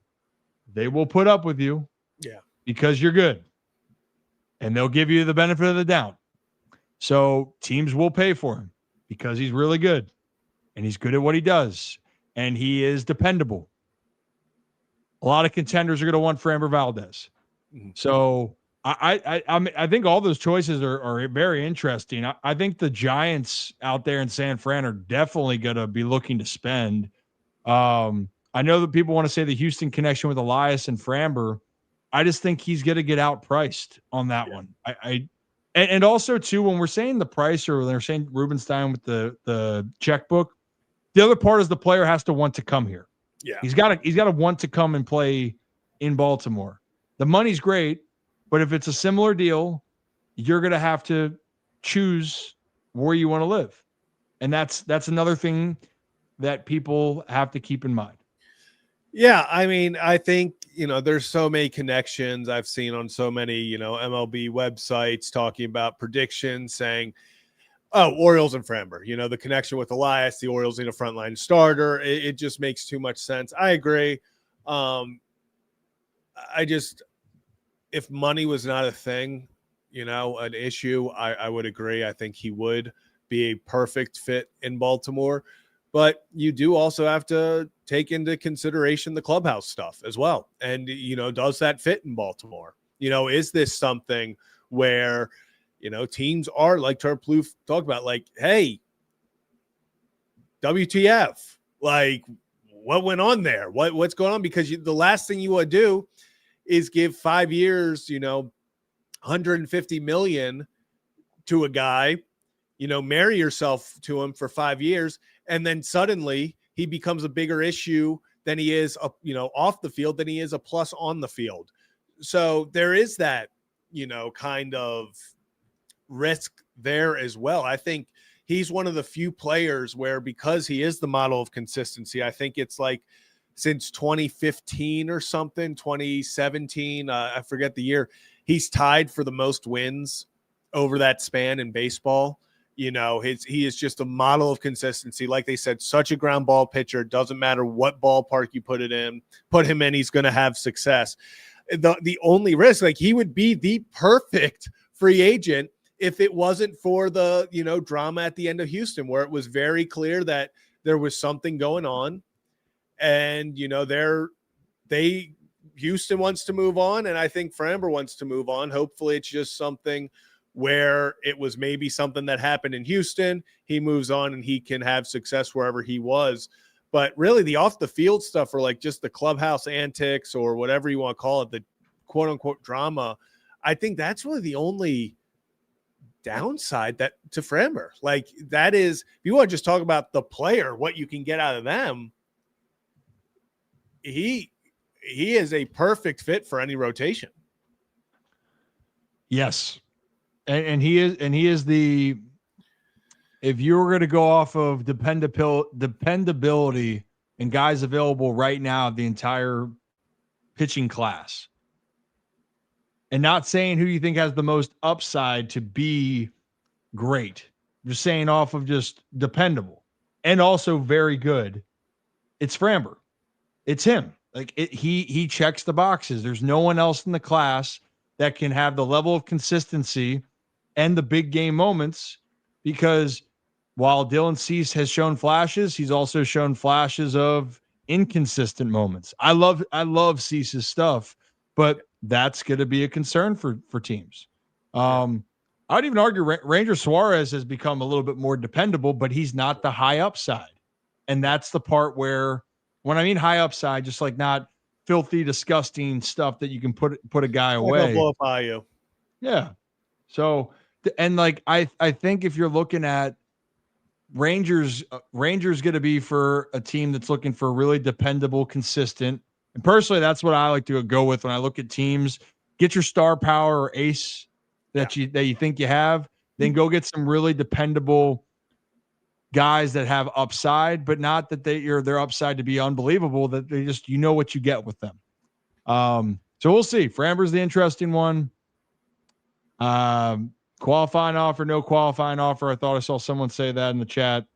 they will put up with you. Yeah. Because you're good. And they'll give you the benefit of the doubt. So teams will pay for him because he's really good and he's good at what he does and he is dependable. A lot of contenders are going to want Framber Valdez. Mm-hmm. So I think all those choices are very interesting. I think the Giants out there in San Fran are definitely going to be looking to spend. I know that people want to say the Houston connection with Elias and Framber. I just think he's going to get outpriced on that one. And also too, when we're saying the price or when they're saying Rubenstein with the checkbook, the other part is the player has to want to come here. Yeah, he's got to want to come and play in Baltimore. The money's great, but if it's a similar deal, you're going to have to choose where you want to live, and that's another thing that people have to keep in mind. Yeah, I mean, I think, there's so many connections I've seen on so many, MLB websites talking about predictions saying, oh, Orioles and Framber, the connection with Elias, the Orioles need a frontline starter. It just makes too much sense. I agree. If money was not a thing, an issue, I would agree. I think he would be a perfect fit in Baltimore. But you do also have to take into consideration the clubhouse stuff as well. And, does that fit in Baltimore? Is this something where, teams are like Terplouf talked about, like, hey, WTF, like, what went on there? What's going on? Because the last thing you want to do is give 5 years, $150 million to a guy, marry yourself to him for 5 years. And then suddenly he becomes a bigger issue than he is, off the field than he is a plus on the field. So there is that, kind of risk there as well. I think he's one of the few players where, because he is the model of consistency, I think it's like since 2015 or something, 2017, I forget the year, he's tied for the most wins over that span in baseball. He is just a model of consistency. Like they said, such a ground ball pitcher. Doesn't matter what ballpark you put him in, he's going to have success. The only risk, like, he would be the perfect free agent if it wasn't for the, drama at the end of Houston, where it was very clear that there was something going on. And, Houston wants to move on. And I think Framber wants to move on. Hopefully it's just something where it was maybe something that happened in Houston. He moves on and he can have success wherever he was. But really the off the field stuff, or like just the clubhouse antics or whatever you want to call it, the quote unquote drama, I think that's really the only downside that to Framber. Like, that is, if you want to just talk about the player, what you can get out of them, he is a perfect fit for any rotation. Yes. And he is the, if you were going to go off of dependability and guys available right now, the entire pitching class, and not saying who you think has the most upside to be great, just saying off of just dependable and also very good, it's Framber. It's him. Like, he checks the boxes. There's no one else in the class that can have the level of consistency and the big game moments, because while Dylan Cease has shown flashes, he's also shown flashes of inconsistent moments. I love Cease's stuff, but that's going to be a concern for teams. I'd even argue Ranger Suarez has become a little bit more dependable, but he's not the high upside. And that's the part where, when I mean high upside, just like not filthy, disgusting stuff that you can put a guy away. Blow up by you. Yeah. So, and like I think if you're looking at Rangers going to be for a team that's looking for really dependable, consistent. And personally, that's what I like to go with when I look at teams. Get your star power or ace that you think you have, then go get some really dependable guys that have upside, but not that their upside to be unbelievable, that they just, what you get with them. So we'll see. Framber's the interesting one. Qualifying offer, no qualifying offer. I thought I saw someone say that in the chat.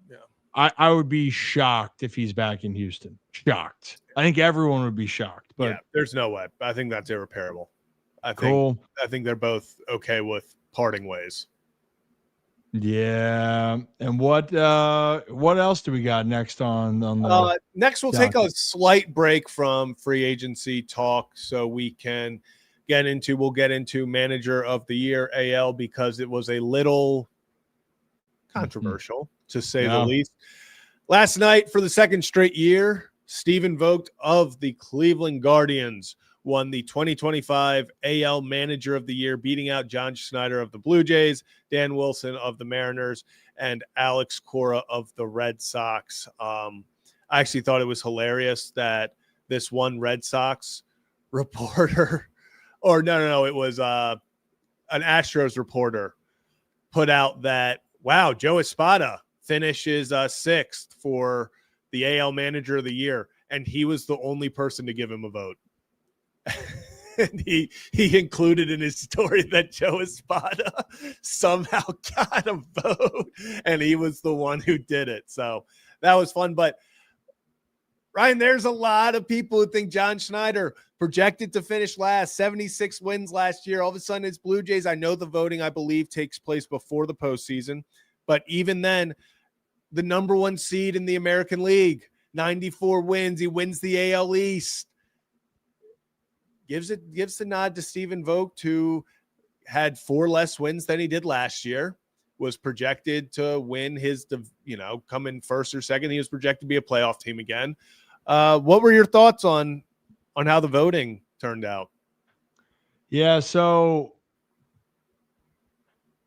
Yeah. I would be shocked if he's back in Houston. Shocked. I think everyone would be shocked. But there's no way. I think that's irreparable. I think they're both okay with parting ways. Yeah. And what else do we got next on the next we'll take a slight break from free agency talk so we can get into manager of the year AL, because it was a little controversial to say the least. Last night, for the second straight year, Stephen Vogt of the Cleveland Guardians won the 2025 AL Manager of the Year, beating out John Schneider of the Blue Jays, Dan Wilson of the Mariners, and Alex Cora of the Red Sox. I actually thought it was hilarious that this one Red Sox reporter, or no, it was an Astros reporter, put out that, wow, Joe Espada finishes sixth for the AL Manager of the Year, and he was the only person to give him a vote. And he included in his story that Joe Espada somehow got a vote, and he was the one who did it. So that was fun. But Ryan, there's a lot of people who think John Schneider projected to finish last, 76 wins last year. All of a sudden it's Blue Jays. I know the voting, I believe, takes place before the postseason, but even then, the number one seed in the American League, 94 wins. He wins the AL East. Gives the nod to Stephen Vogt, who had 4 less wins than he did last year, was projected to win his, come in first or second. He was projected to be a playoff team again. What were your thoughts on how the voting turned out? Yeah, so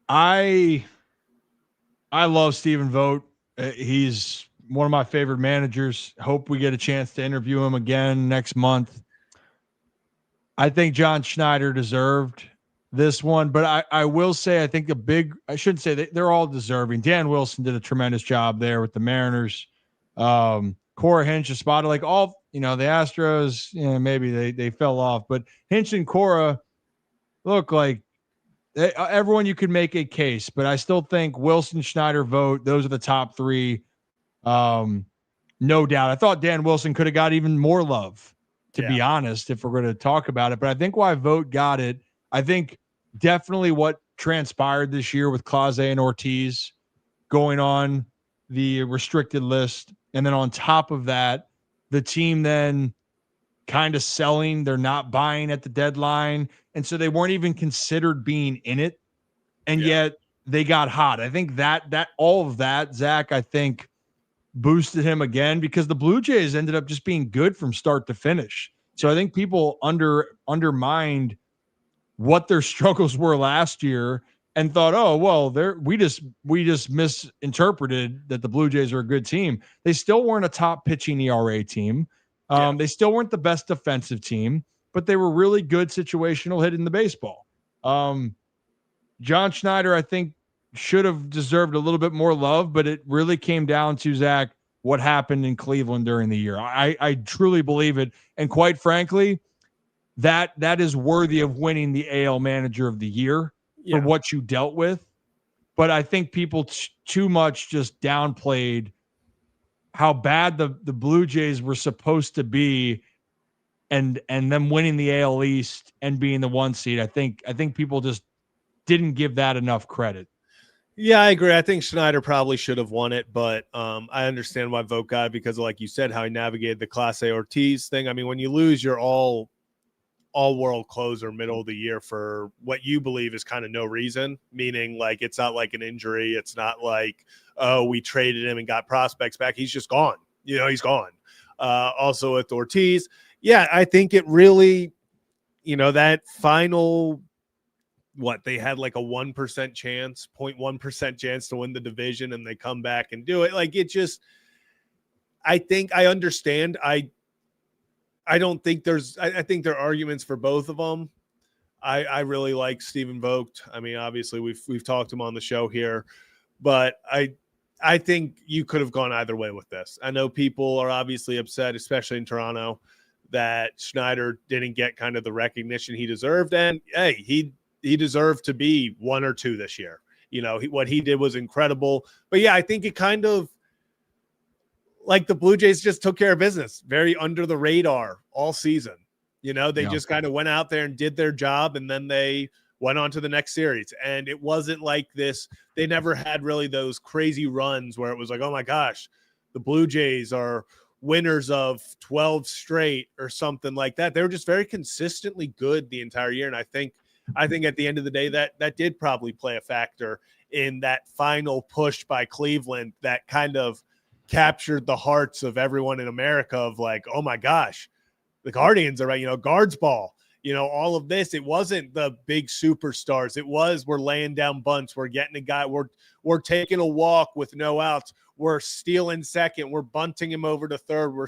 I love Stephen Vogt. He's one of my favorite managers. Hope we get a chance to interview him again next month. I think John Schneider deserved this one, but I will say I think I shouldn't say they're all deserving. Dan Wilson did a tremendous job there with the Mariners. Cora, Hinch, Espada, like all, the Astros, maybe they fell off, but Hinch and Cora look like everyone you could make a case, but I still think Wilson, Schneider, Vogt, those are the top 3. No doubt. I thought Dan Wilson could have got even more love, to be honest, if we're going to talk about it. But I think why Vogt got it, I think definitely what transpired this year with Clase and Ortiz going on the restricted list. And then on top of that, the team then kind of selling, they're not buying at the deadline. And so they weren't even considered being in it. And yet they got hot. I think that all of that, Zach, I think boosted him again, because the Blue Jays ended up just being good from start to finish. So I think people undermined what their struggles were last year and thought, oh, well, we just misinterpreted that the Blue Jays are a good team. They still weren't a top pitching ERA team. They still weren't the best defensive team, but they were really good situational hitting the baseball. John Schneider, I think, should have deserved a little bit more love, but it really came down to, Zach, what happened in Cleveland during the year. I truly believe it. And quite frankly, that is worthy of winning the AL Manager of the Year for what you dealt with. But I think people too much just downplayed how bad the Blue Jays were supposed to be, and them winning the AL East and being the 1 seed. I think people just didn't give that enough credit. Yeah, I agree. I think Schneider probably should have won it, but I understand why Vogt got it, because, like you said, how he navigated the Clase Ortiz thing. I mean, when you lose your all all-world closer middle of the year for what you believe is kind of no reason, meaning like it's not like an injury. It's not like, oh, we traded him and got prospects back. He's just gone. He's gone. Also with Ortiz, yeah, I think it really, that final, they had like a 1% chance, 0.1% chance to win the division, and they come back and do it. Like it just, I think I understand. I don't think I think there are arguments for both of them. I really like Stephen Vogt. I mean, obviously we've talked him on the show here, but I think you could have gone either way with this. I know people are obviously upset, especially in Toronto, that Schneider didn't get kind of the recognition he deserved. And hey, he deserved to be 1 or 2 this year. What he did was incredible. But yeah, I think it kind of, like the Blue Jays just took care of business, very under the radar all season. They just kind of went out there and did their job, and then they went on to the next series. And it wasn't like this. They never had really those crazy runs where it was like, oh my gosh, the Blue Jays are winners of 12 straight or something like that. They were just very consistently good the entire year. And I think at the end of the day, that did probably play a factor in that final push by Cleveland that kind of captured the hearts of everyone in America of like, oh my gosh, the Guardians are right, guards ball, all of this. It wasn't the big superstars. It was, we're laying down bunts. We're getting a guy. We're taking a walk with no outs. We're stealing second. We're bunting him over to third. We're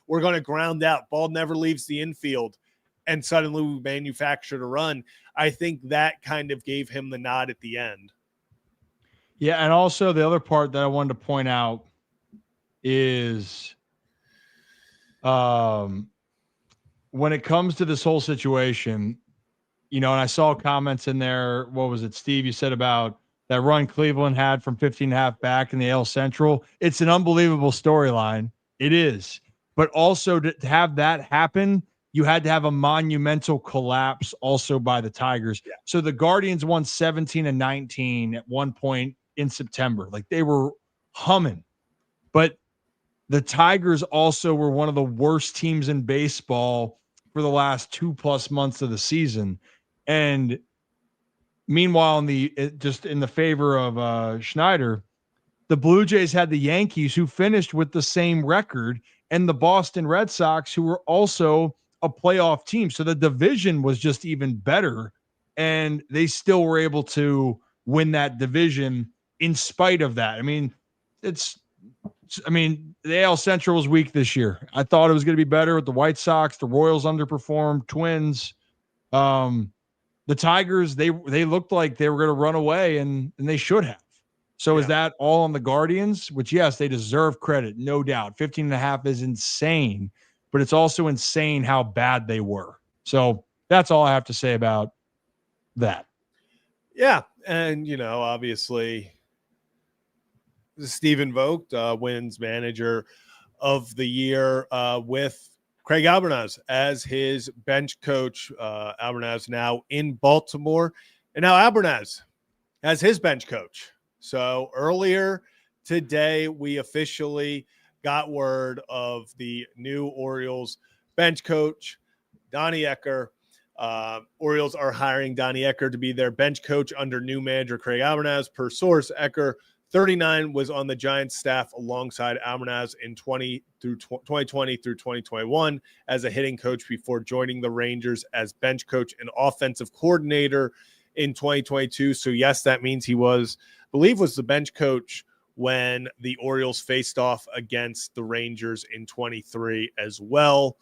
we're going to ground out. Ball never leaves the infield. And suddenly we manufactured a run. I think that kind of gave him the nod at the end. Yeah, and also the other part that I wanted to point out is when it comes to this whole situation, and I saw comments in there. What was it, Steve? You said about that run Cleveland had from 15.5 back in the AL Central. It's an unbelievable storyline. It is. But also to have that happen, you had to have a monumental collapse also by the Tigers. Yeah. So the Guardians won 17-19 at one point in September. Like they were humming. But the Tigers also were one of the worst teams in baseball for the last 2+ months of the season. And meanwhile, in the favor of Schneider, the Blue Jays had the Yankees, who finished with the same record, and the Boston Red Sox, who were also a playoff team. So the division was just even better, and they still were able to win that division in spite of that. I mean, the AL Central was weak this year. I thought it was going to be better with the White Sox. The Royals underperformed, Twins. The Tigers, they looked like they were going to run away, and they should have. So Is that all on the Guardians? Which, yes, they deserve credit, no doubt. 15.5 is insane, but it's also insane how bad they were. So that's all I have to say about that. Yeah, and, obviously Stephen Vogt wins Manager of the Year with Craig Albernaz as his bench coach. Albernaz now in Baltimore, and now Albernaz as his bench coach. So earlier today, we officially got word of the new Orioles bench coach, Donnie Ecker. Orioles are hiring Donnie Ecker to be their bench coach under new manager Craig Albernaz. Per source, Ecker, 39, was on the Giants staff alongside Albernaz in 2020 through 2021 as a hitting coach before joining the Rangers as bench coach and offensive coordinator in 2022. So yes, that means he was the bench coach when the Orioles faced off against the Rangers in 23 as well.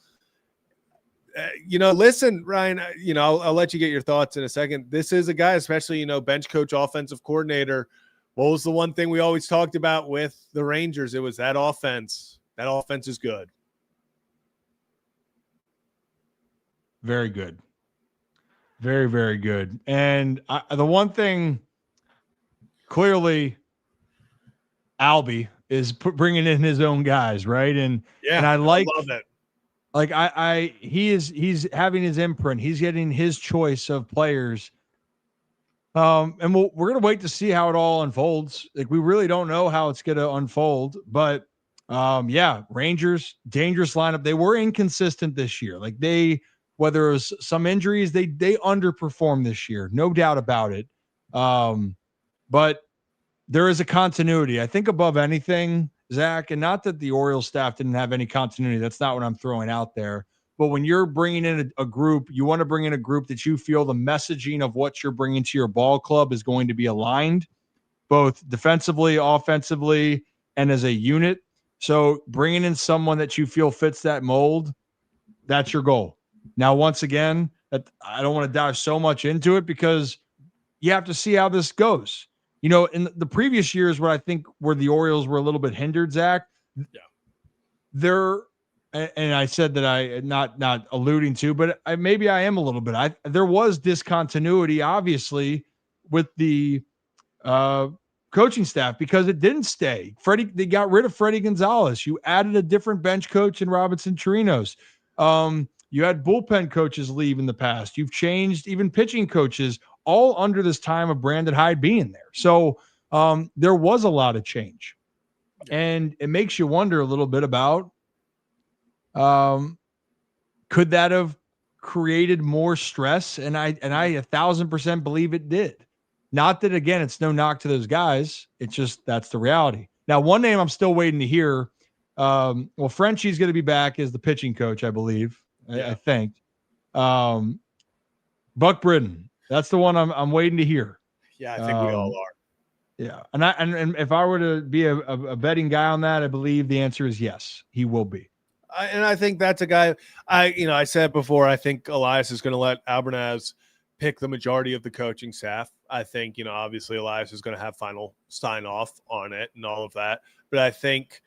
Listen, Ryan, I'll let you get your thoughts in a second. This is a guy, especially, bench coach, offensive coordinator. What was the one thing we always talked about with the Rangers? It was that offense. That offense is good. Very good. Very, very good. And the one thing, clearly, Albie is bringing in his own guys, right? And I love it. Like he's having his imprint. He's getting his choice of players. And we're gonna wait to see how it all unfolds. Like we really don't know how it's gonna unfold, but Rangers, dangerous lineup. They were inconsistent this year. Like they whether it was some injuries, they underperformed this year, no doubt about it. But there is a continuity. I think above anything, Zach, and not that the Orioles staff didn't have any continuity. That's not what I'm throwing out there. But when you're bringing in a group, you want to bring in a group that you feel the messaging of what you're bringing to your ball club is going to be aligned, both defensively, offensively, and as a unit. So bringing in someone that you feel fits that mold, that's your goal. Now, once again, I don't want to dive so much into it because you have to see how this goes. You know, in the previous years, what I think where the Orioles were a little bit hindered, Zach, they're, and I said that I not alluding to, but maybe I am a little bit. There was discontinuity, obviously, with the coaching staff because it didn't stay. They got rid of Freddie Gonzalez. You added a different bench coach in Robinson Chirinos. You had bullpen coaches leave in the past. You've changed even pitching coaches, all under this time of Brandon Hyde being there. So there was a lot of change. And it makes you wonder a little bit about could that have created more stress? And I 1,000% believe it did. Not that, again, it's no knock to those guys. It's just that's the reality. Now, one name I'm still waiting to hear. Well, Frenchie's going to be back as the pitching coach, I believe. I think. Buck Britton. That's the one I'm waiting to hear. Yeah, I think we all are. Yeah, and if I were to be a betting guy on that, I believe the answer is yes, he will be. And I think that's a guy. I said before, I think Elias is going to let Albernaz pick the majority of the coaching staff. I think, obviously Elias is going to have final sign off on it and all of that. But I think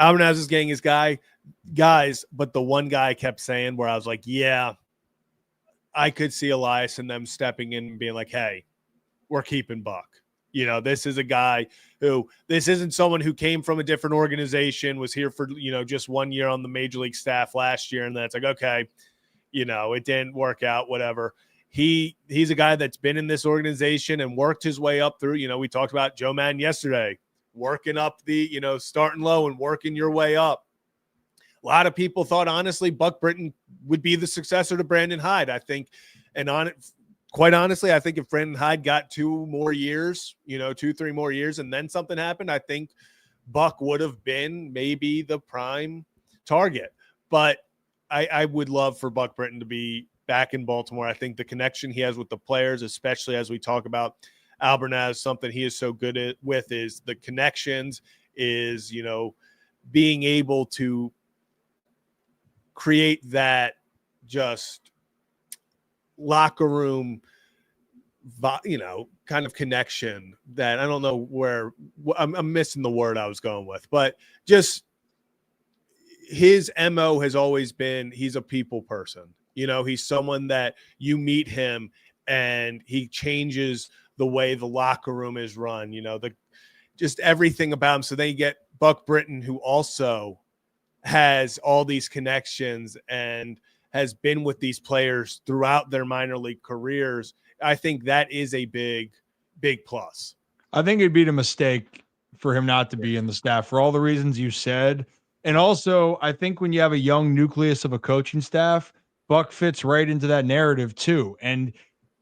Albernaz is getting his guys. But the one guy I kept saying where I was like, yeah, I could see Elias and them stepping in and being like, hey, we're keeping Buck. This is a guy this isn't someone who came from a different organization, was here for, just 1 year on the major league staff last year. And then it's like, okay, it didn't work out, whatever. He's a guy that's been in this organization and worked his way up through, we talked about Joe Madden yesterday, working up the, starting low and working your way up. A lot of people thought, honestly, Buck Britton would be the successor to Brandon Hyde. I think, quite honestly, I think if Brandon Hyde got 2 more years, 2-3 more years, and then something happened, I think Buck would have been maybe the prime target. But I would love for Buck Britton to be back in Baltimore. I think the connection he has with the players, especially as we talk about Albernaz, something he is so good with is the connections, is, being able to create that just locker room, kind of connection that I don't know where I'm missing the word I was going with, but just his MO has always been, he's a people person. He's someone that you meet him and he changes the way the locker room is run, just everything about him. So then you get Buck Britton, who also has all these connections and has been with these players throughout their minor league careers. I think that is a big, big plus. I think it'd be a mistake for him not to be in the staff for all the reasons you said. And also, I think when you have a young nucleus of a coaching staff, Buck fits right into that narrative too. And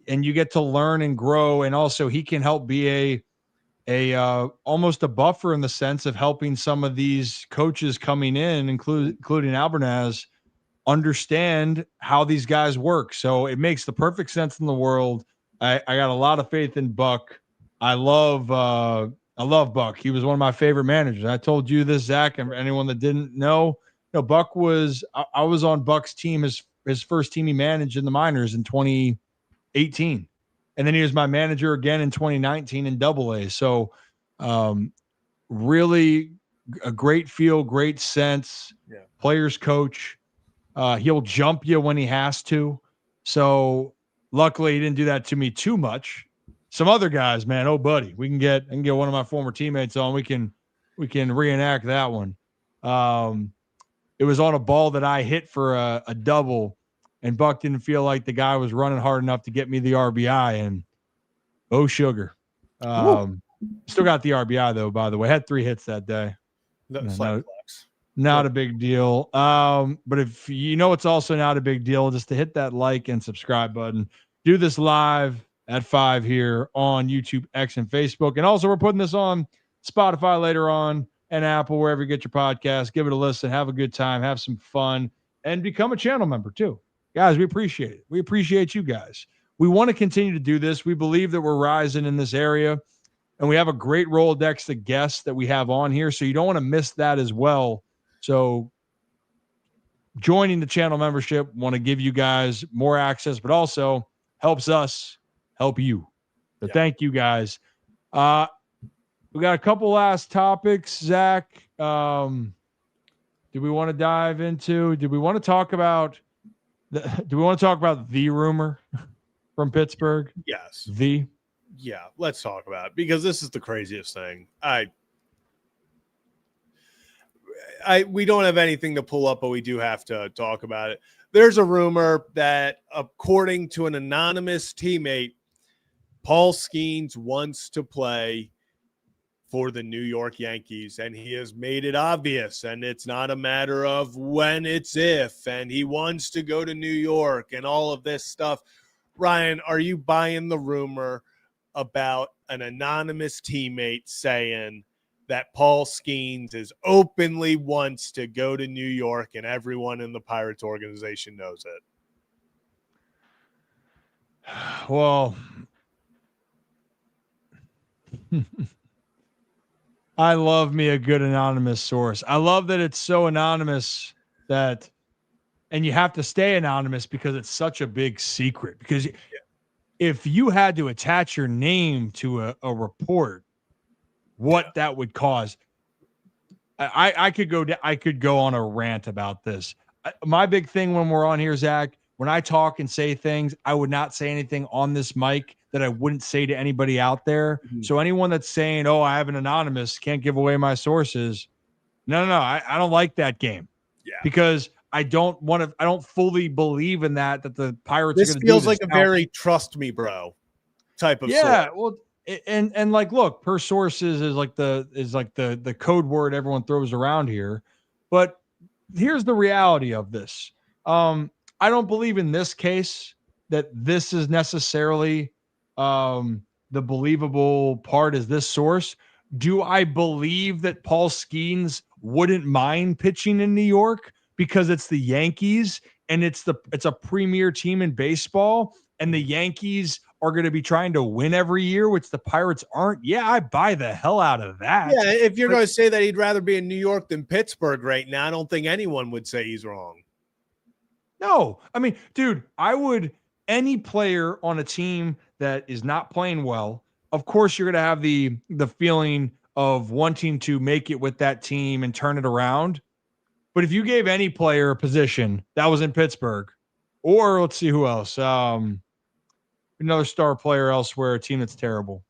you get to learn and grow. And also he can help be a almost a buffer in the sense of helping some of these coaches coming in, including Albernaz, understand how these guys work. So it makes the perfect sense in the world. I got a lot of faith in Buck. I love Buck. He was one of my favorite managers. I told you this, Zach, and anyone that didn't know, Buck was, I was on Buck's team, his first team he managed in the minors in 2018. And then he was my manager again in 2019 in Double-A. So really a great feel, great sense, players coach. He'll jump you when he has to. So luckily he didn't do that to me too much. Some other guys, man, oh buddy, I can get one of my former teammates on. We can reenact that one. It was on a ball that I hit for a double, and Buck didn't feel like the guy was running hard enough to get me the RBI, and oh sugar. Still got the RBI though, by the way. Had 3 hits that day. Flex. Not a big deal. But if you know it's also not a big deal, just to hit that like and subscribe button. Do this live at 5 here on YouTube, X, and Facebook. And also, we're putting this on Spotify later on and Apple, wherever you get your podcast. Give it a listen. Have a good time. Have some fun. And become a channel member, too. Guys, we appreciate it. We appreciate you guys. We want to continue to do this. We believe that we're rising in this area. And we have a great Rolodex of guests that we have on here. So you don't want to miss that as well. So joining the channel membership, want to give you guys more access, but also helps us help you. So thank you guys. We got a couple last topics, Zach. Do we want to dive into? Do we want to talk about the rumor from Pittsburgh? Yes. Yeah, let's talk about it because this is the craziest thing. We don't have anything to pull up, but we do have to talk about it. There's a rumor that, according to an anonymous teammate, Paul Skeens wants to play for the New York Yankees, and he has made it obvious, and it's not a matter of when, it's if, and he wants to go to New York and all of this stuff. Ryan, are you buying the rumor about an anonymous teammate saying that Paul Skeens is openly wants to go to New York and everyone in the Pirates organization knows it? Well, I love me a good anonymous source. I love that it's so anonymous that, and you have to stay anonymous because it's such a big secret. Because if you had to attach your name to a report, what that would cause, I could go on a rant about this. My big thing when we're on here, Zach, when I talk and say things, I would not say anything on this mic that I wouldn't say to anybody out there. Mm-hmm. So anyone that's saying, oh, I have an anonymous, can't give away my sources. No, I don't like that game. Yeah. Because I don't fully believe in that the Pirates are going to do this. This feels like a very trust me, bro type of source. Well, and like, look, per sources is like the code word everyone throws around here. But here's the reality of this. I don't believe in this case that this is necessarily the believable part is this source. Do I believe that Paul Skeens wouldn't mind pitching in New York because it's the Yankees and it's a premier team in baseball, and the Yankees are going to be trying to win every year, which the Pirates aren't? Yeah, I buy the hell out of that. Yeah, if you're going to say that he'd rather be in New York than Pittsburgh right now, I don't think anyone would say he's wrong. No, I mean, dude, any player on a team that is not playing well, of course you're going to have the feeling of wanting to make it with that team and turn it around. But if you gave any player a position that was in Pittsburgh, or let's see who else, another star player elsewhere, a team that's terrible.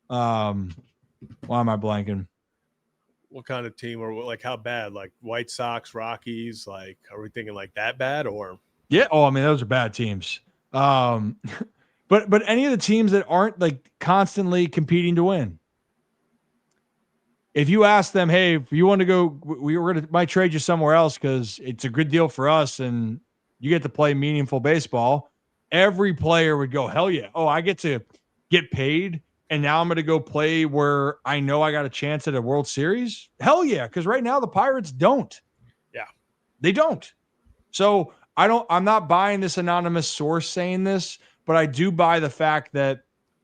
Why am I blanking? What kind of team, or like how bad? Like White Sox, Rockies? Like, are we thinking like that bad, or? Yeah. Oh, I mean, those are bad teams. But any of the teams that aren't like constantly competing to win. If you ask them, hey, if you want to go, might trade you somewhere else because it's a good deal for us and you get to play meaningful baseball. Every player would go, hell yeah. Oh, I get to get paid, and now I'm going to go play where I know I got a chance at a World Series? Hell yeah, because right now the Pirates don't. Yeah. They don't. So I'm not buying this anonymous source saying this, but I do buy the fact that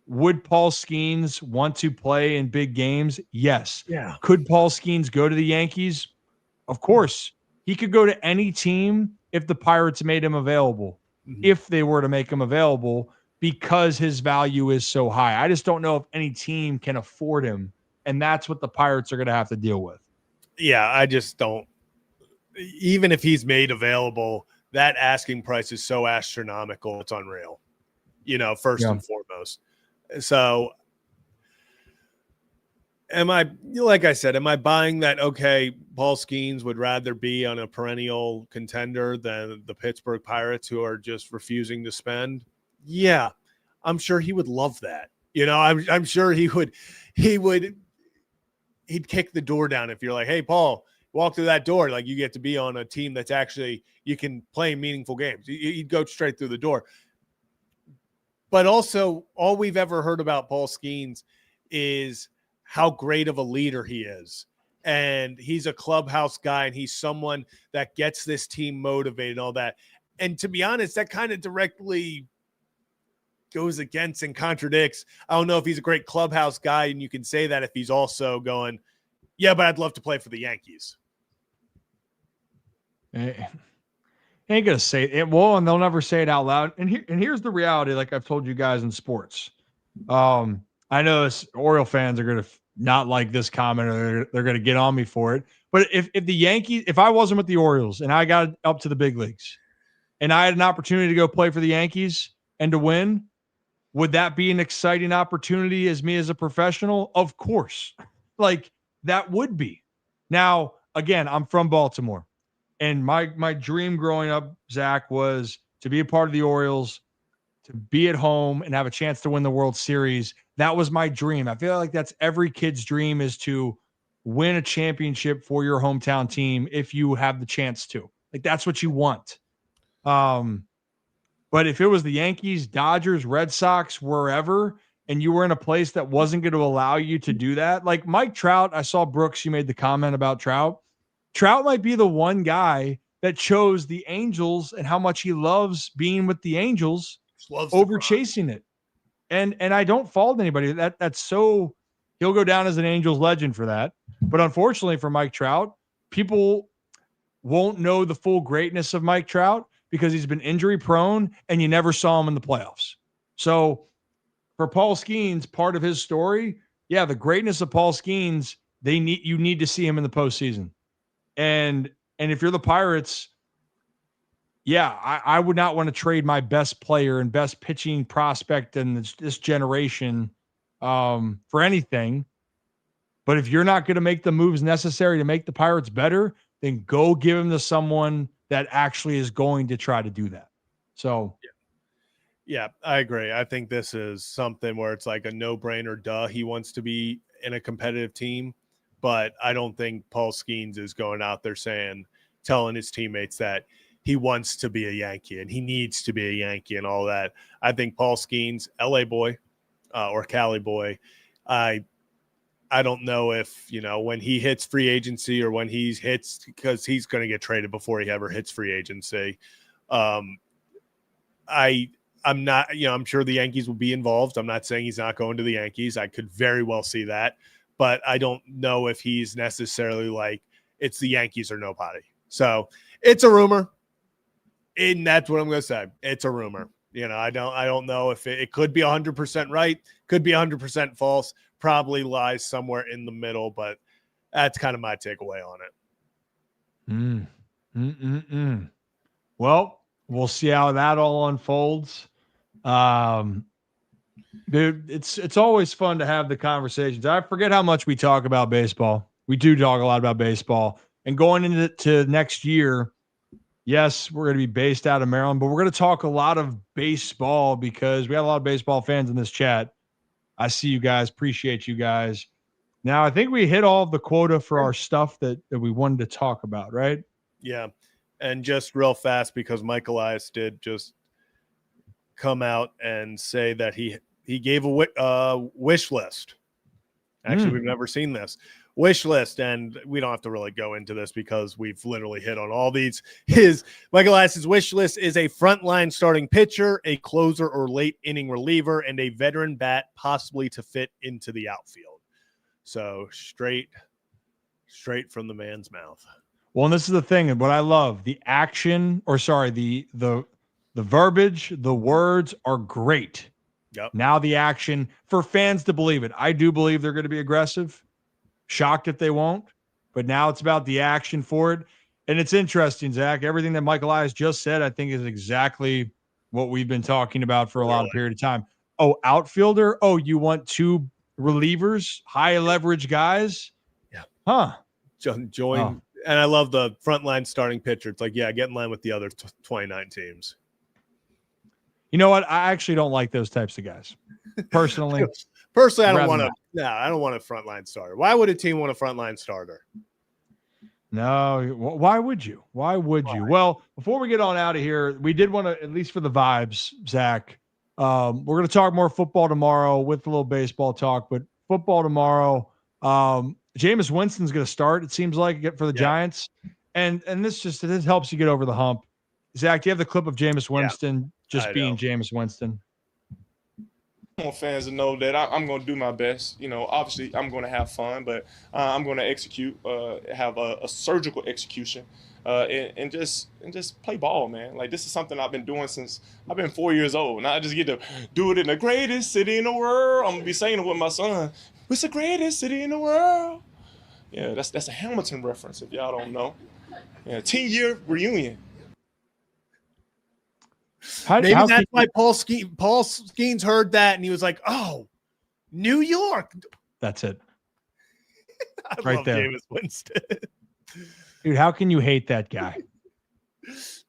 would Paul Skeens want to play in big games? Yes. Yeah. Could Paul Skeens go to the Yankees? Of course. He could go to any team if the Pirates made him available. If they were to make him available, because his value is so high. I just don't know if any team can afford him, and that's what the Pirates are going to have to deal with. Yeah, I just don't. Even if he's made available, that asking price is so astronomical, it's unreal. First and foremost. So am I buying that, okay, Paul Skeens would rather be on a perennial contender than the Pittsburgh Pirates, who are just refusing to spend? Yeah, I'm sure he would love that. I'm sure he'd kick the door down if you're like, hey, Paul, walk through that door, like you get to be on a team that's actually you can play meaningful games. You'd go straight through the door. But also, all we've ever heard about Paul Skeens is how great of a leader he is. And he's a clubhouse guy, and he's someone that gets this team motivated and all that. And to be honest, that kind of directly goes against and contradicts. I don't know if he's a great clubhouse guy, and you can say that if he's also going, yeah, but I'd love to play for the Yankees. Ain't gonna say it. Well, and they'll never say it out loud. And here's the reality, like I've told you guys in sports. I know Oriole fans are gonna not like this comment, or they're gonna get on me for it. But if the Yankees, if I wasn't with the Orioles and I got up to the big leagues and I had an opportunity to go play for the Yankees and to win, would that be an exciting opportunity as me as a professional? Of course. Like that would be. Now, again, I'm from Baltimore. And my dream growing up, Zach, was to be a part of the Orioles, to be at home and have a chance to win the World Series. That was my dream. I feel like that's every kid's dream, is to win a championship for your hometown team if you have the chance to. Like that's what you want. But if it was the Yankees, Dodgers, Red Sox, wherever, and you were in a place that wasn't going to allow you to do that, like Mike Trout, I saw Brooks, you made the comment about Trout. Trout might be the one guy that chose the Angels and how much he loves being with the Angels over chasing it. And I don't fault anybody. That's so, he'll go down as an Angels legend for that. But unfortunately for Mike Trout, people won't know the full greatness of Mike Trout because he's been injury prone and you never saw him in the playoffs. So for Paul Skeens, part of his story, yeah, the greatness of Paul Skeens, you need to see him in the postseason. And if you're the Pirates, yeah, I would not want to trade my best player and best pitching prospect in this generation for anything. But if you're not going to make the moves necessary to make the Pirates better, then go give him to someone that actually is going to try to do that. So, yeah, I agree. I think this is something where it's like a no-brainer. Duh, he wants to be in a competitive team. But I don't think Paul Skeens is going out there telling his teammates that he wants to be a Yankee and he needs to be a Yankee and all that. I think Paul Skeens, LA boy or Cali boy, I don't know if, when he hits free agency or when he hits, because he's going to get traded before he ever hits free agency. I'm not, I'm sure the Yankees will be involved. I'm not saying he's not going to the Yankees. I could very well see that. But I don't know if he's necessarily like it's the Yankees or nobody. So it's a rumor. And that's what I'm going to say. It's a rumor. I don't know if it could be 100% right, could be 100% false, probably lies somewhere in the middle, but that's kind of my takeaway on it. Well, we'll see how that all unfolds. Dude, it's always fun to have the conversations. I forget how much we talk about baseball. We do talk a lot about baseball. And going into next year, yes, we're going to be based out of Maryland, but we're going to talk a lot of baseball because we got a lot of baseball fans in this chat. I see you guys. Appreciate you guys. Now, I think we hit all of the quota for our stuff that we wanted to talk about, right? Yeah. And just real fast, because Mike Elias did just come out and say that he gave a wish list. Actually, we've never seen this wish list, and we don't have to really go into this because we've literally hit on all these. Michael Elias's wish list is a frontline starting pitcher, a closer or late inning reliever, and a veteran bat, possibly to fit into the outfield. So straight from the man's mouth. Well, and this is the thing, and what I love, the verbiage, the words are great. Yep. Now the action for fans to believe it. I do believe they're going to be aggressive. Shocked if they won't, but now it's about the action for it. And it's interesting, Zach. Everything that Michael Elias just said, I think is exactly what we've been talking about for a lot of period of time. Oh, outfielder. Oh, you want two relievers, high leverage guys? Yeah. Huh. Join. Oh. And I love the frontline starting pitcher. It's like, yeah, get in line with the other 29 teams. You know what? I actually don't like those types of guys. Personally, I don't want to. No, I don't want a frontline starter. Why would a team want a frontline starter? No, why would you? Why would you? Well, before we get on out of here, we did want to, at least for the vibes, Zach. We're going to talk more football tomorrow with a little baseball talk, but football tomorrow. Jameis Winston's going to start. It seems like for the Giants, and this helps you get over the hump. Zach, do you have the clip of Jameis Winston just being Jameis Winston? I want fans to know that I'm going to do my best. Obviously I'm going to have fun, but I'm going to execute, have a surgical execution, and just play ball, man. Like, this is something I've been doing since I've been 4 years old. Now I just get to do it in the greatest city in the world. I'm going to be saying it with my son. It's the greatest city in the world. Yeah, that's a Hamilton reference if y'all don't know. Yeah, 10-year reunion. Maybe that's why Paul Skeens heard that and he was like, "Oh, New York." That's it. I right love there, Jameis Winston. Dude, how can you hate that guy?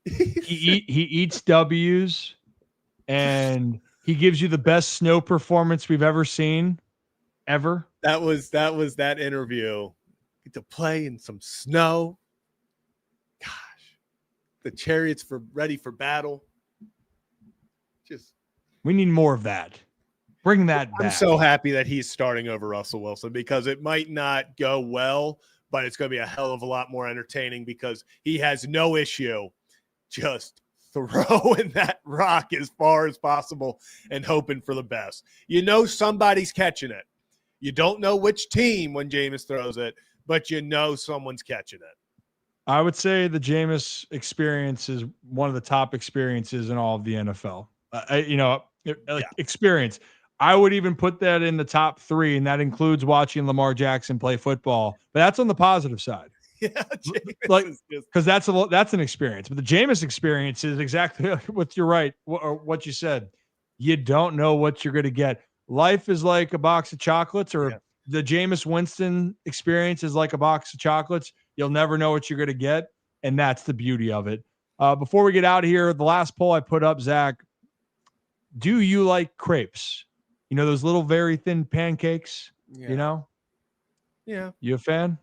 he eats W's, and he gives you the best snow performance we've ever seen, ever. That was that interview. Get to play in some snow. Gosh, the chariots ready for battle. We need more of that. Bring that back. I'm so happy that he's starting over Russell Wilson because it might not go well, but it's going to be a hell of a lot more entertaining because he has no issue just throwing that rock as far as possible and hoping for the best. Somebody's catching it. You don't know which team when Jameis throws it, but someone's catching it. I would say the Jameis experience is one of the top experiences in all of the NFL. Experience. I would even put that in the top 3, and that includes watching Lamar Jackson play football. But that's on the positive side. Yeah, because that's an experience. But the Jameis experience is exactly what you're right, or what you said. You don't know what you're going to get. Life is like a box of chocolates, or the Jameis Winston experience is like a box of chocolates. You'll never know what you're going to get, and that's the beauty of it. Before we get out of here, the last poll I put up, Zach, do you like crepes? Those little very thin pancakes, Yeah. You a fan?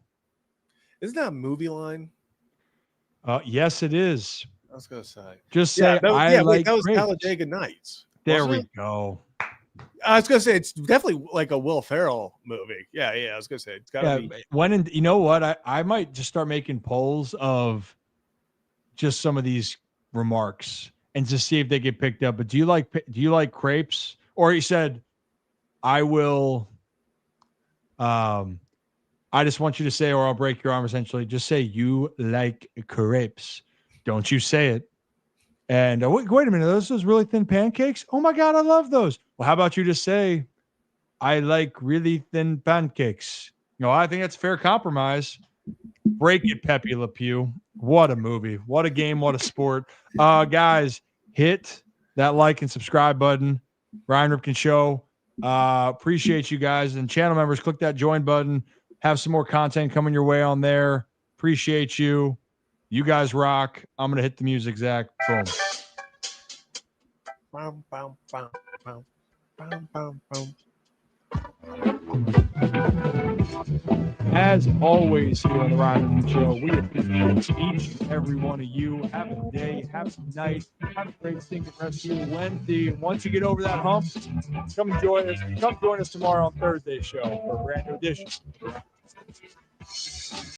Isn't that a movie line? Yes, it is. I was going to say. Just say, that was crepes. Talladega Nights. There we go. I was going to say, it's definitely like a Will Ferrell movie. Yeah. I was going to say, it's got to be. You know what? I might just start making polls of just some of these remarks and just see if they get picked up. But do you like crepes? Or he said, I will, I just want you to say, or I'll break your arm, essentially. Just say, you like crepes. Don't you say it. And wait a minute, those really thin pancakes? Oh my God, I love those. Well, how about you just say, I like really thin pancakes? I think that's a fair compromise. Break it, Pepe Le Pew. What a movie. What a game. What a sport. Guys, hit that like and subscribe button. Ryan Ripken Show. Appreciate you guys. And channel members, click that join button. Have some more content coming your way on there. Appreciate you. You guys rock. I'm going to hit the music, Zach. Boom. Bum, bum, bum, bum, bum, bum, bum. As always, here on the Ryan Ripken Show, we appreciate each and every one of you. Have a day, have a night, have a great stinking rest of your Wednesday. Once you get over that hump, come join us. Come join us tomorrow on Thursday's show for a brand new edition.